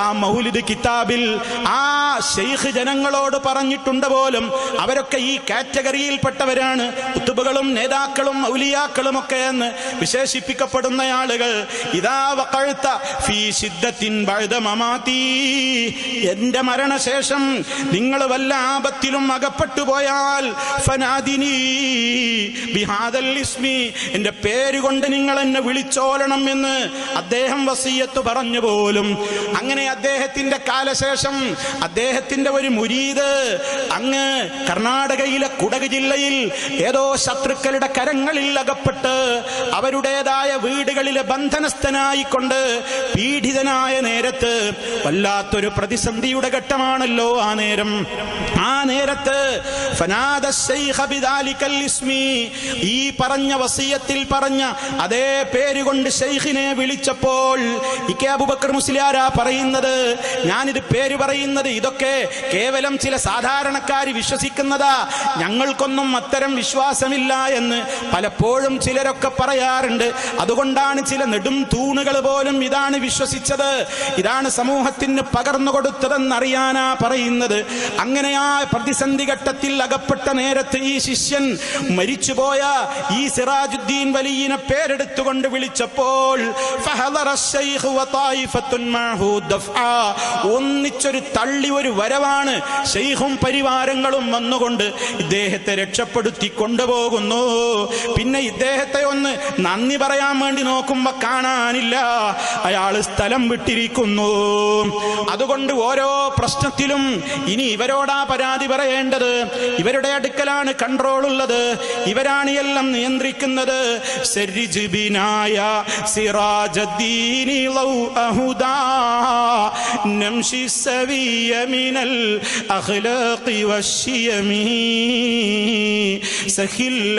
ആ മൗലിദ് കിതാബിൽ ആ ശൈഖ് ജനങ്ങളോട് പറഞ്ഞിട്ടുണ്ട് പോലും അവരൊക്കെ ഈ കാറ്റഗറിയിൽപ്പെട്ടവരാണ്, കുത്തുബുകളും നേതാക്കളും ഔലിയാക്കളും ഒക്കെ എന്ന് വിശേഷിപ്പിക്കപ്പെടുന്ന ആളുകൾ. ഇദാ വഖഅത ഫീ ശിദ്ദത്തിൻ ബഅദ മമാതി, എന്റെ മരണശേഷം നിങ്ങൾ വല്ല ആപത്തിലും അകപ്പെട്ടു പോയാൽ ഫനാദിനി ബിഹാദൽ ഇസ്മി, എന്റെ പേര് കൊണ്ട് നിങ്ങൾ എന്നെ വിളിച്ചോളണം എന്ന് അദ്ദേഹം വസിയത്ത് പറഞ്ഞു പോലും. അങ്ങനെ അദ്ദേഹത്തിന്റെ കാലശേഷം അദ്ദേഹത്തിന്റെ ഒരു മുരീദ് അങ്ങ് കർണാടകയിലെ കുടക് ജില്ലയിൽ ഏതോ ശത്രുക്കളുടെ കരങ്ങളിൽ അകപ്പെട്ട് അവരുടേതായ വീടുകളിലെ ബന്ധനസ്ഥനായിക്കൊണ്ട് പീഡിതനായ നേരത്ത് വല്ലാത്തൊരു പ്രതിസന്ധിയുടെ ഘട്ടമാണല്ലോ ആ നേരം. ആ നേരത്ത് ഫനാദ ശൈഖ ബിദാലികൽ ഇസ്മി, ഈ പറഞ്ഞ വസിയത്തിൽ പറഞ്ഞ അതേ പേര് കൊണ്ട് ശൈഖിനെ വിളിച്ചപ്പോൾ കെ അബൂബക്കർ മുസ്ലിയാരാ പറയുന്നത്, ഞാനിത് പേര് പറയുന്നത് ഇതൊക്കെ കേവലം ചില സാധാരണക്കാർ വിശ്വസിക്കുന്നതാ, ഞങ്ങൾക്കൊന്നും അത്തരം വിശ്വാസമില്ല എന്ന് പലപ്പോഴും ചിലരൊക്കെ പറയാറുണ്ട്. അതുകൊണ്ടാണ് ചില നെടും തൂണുകൾ പോലും ഇതാണ് വിശ്വസിച്ചത്, ഇതാണ് സമൂഹത്തിന് പകർന്നു കൊടുത്തതെന്നറിയാനാ പറയുന്നത്. അങ്ങനെ ആ പ്രതിസന്ധി ഘട്ടത്തിൽ അകപ്പെട്ട നേരത്ത് ഈ ശിഷ്യൻ മരിച്ചുപോയ ഈ സിറാജുദ്ദീൻ വലിയനെ പേരെടുത്തുകൊണ്ട് വിളിച്ചപ്പോൾ ഒന്നിച്ചൊരു തള്ളി ഒരു വരവാണ്. ശൈഖും പരിവാരങ്ങളും വന്നുകൊണ്ട് ഇദ്ദേഹത്തെ രക്ഷപ്പെടുത്തി കൊണ്ടുപോകുന്നു. പിന്നെ ഇദ്ദേഹത്തെ ഒന്ന് നന്ദി പറയാൻ വേണ്ടി നോക്കുമ്പോ കാണാനില്ല, അയാൾ സ്ഥലം വിട്ടിരിക്കുന്നു. അതുകൊണ്ട് ഓരോ പ്രശ്നത്തിലും ഇനി ഇവരോടാ പരാതി പറയേണ്ടത്, ഇവരുടെ അടുക്കലാണ് കൺട്രോൾ ഉള്ളത്, ഇവരാണ് എല്ലാം നിയന്ത്രിക്കുന്നത്. സരിജ്ബിനായ സിറാജദ്ദീനി ലൗ അഹുദാ നംശി സവിയ മിനൽ അഖ്ലാഖി വശ്ശിയമി സഹിൽ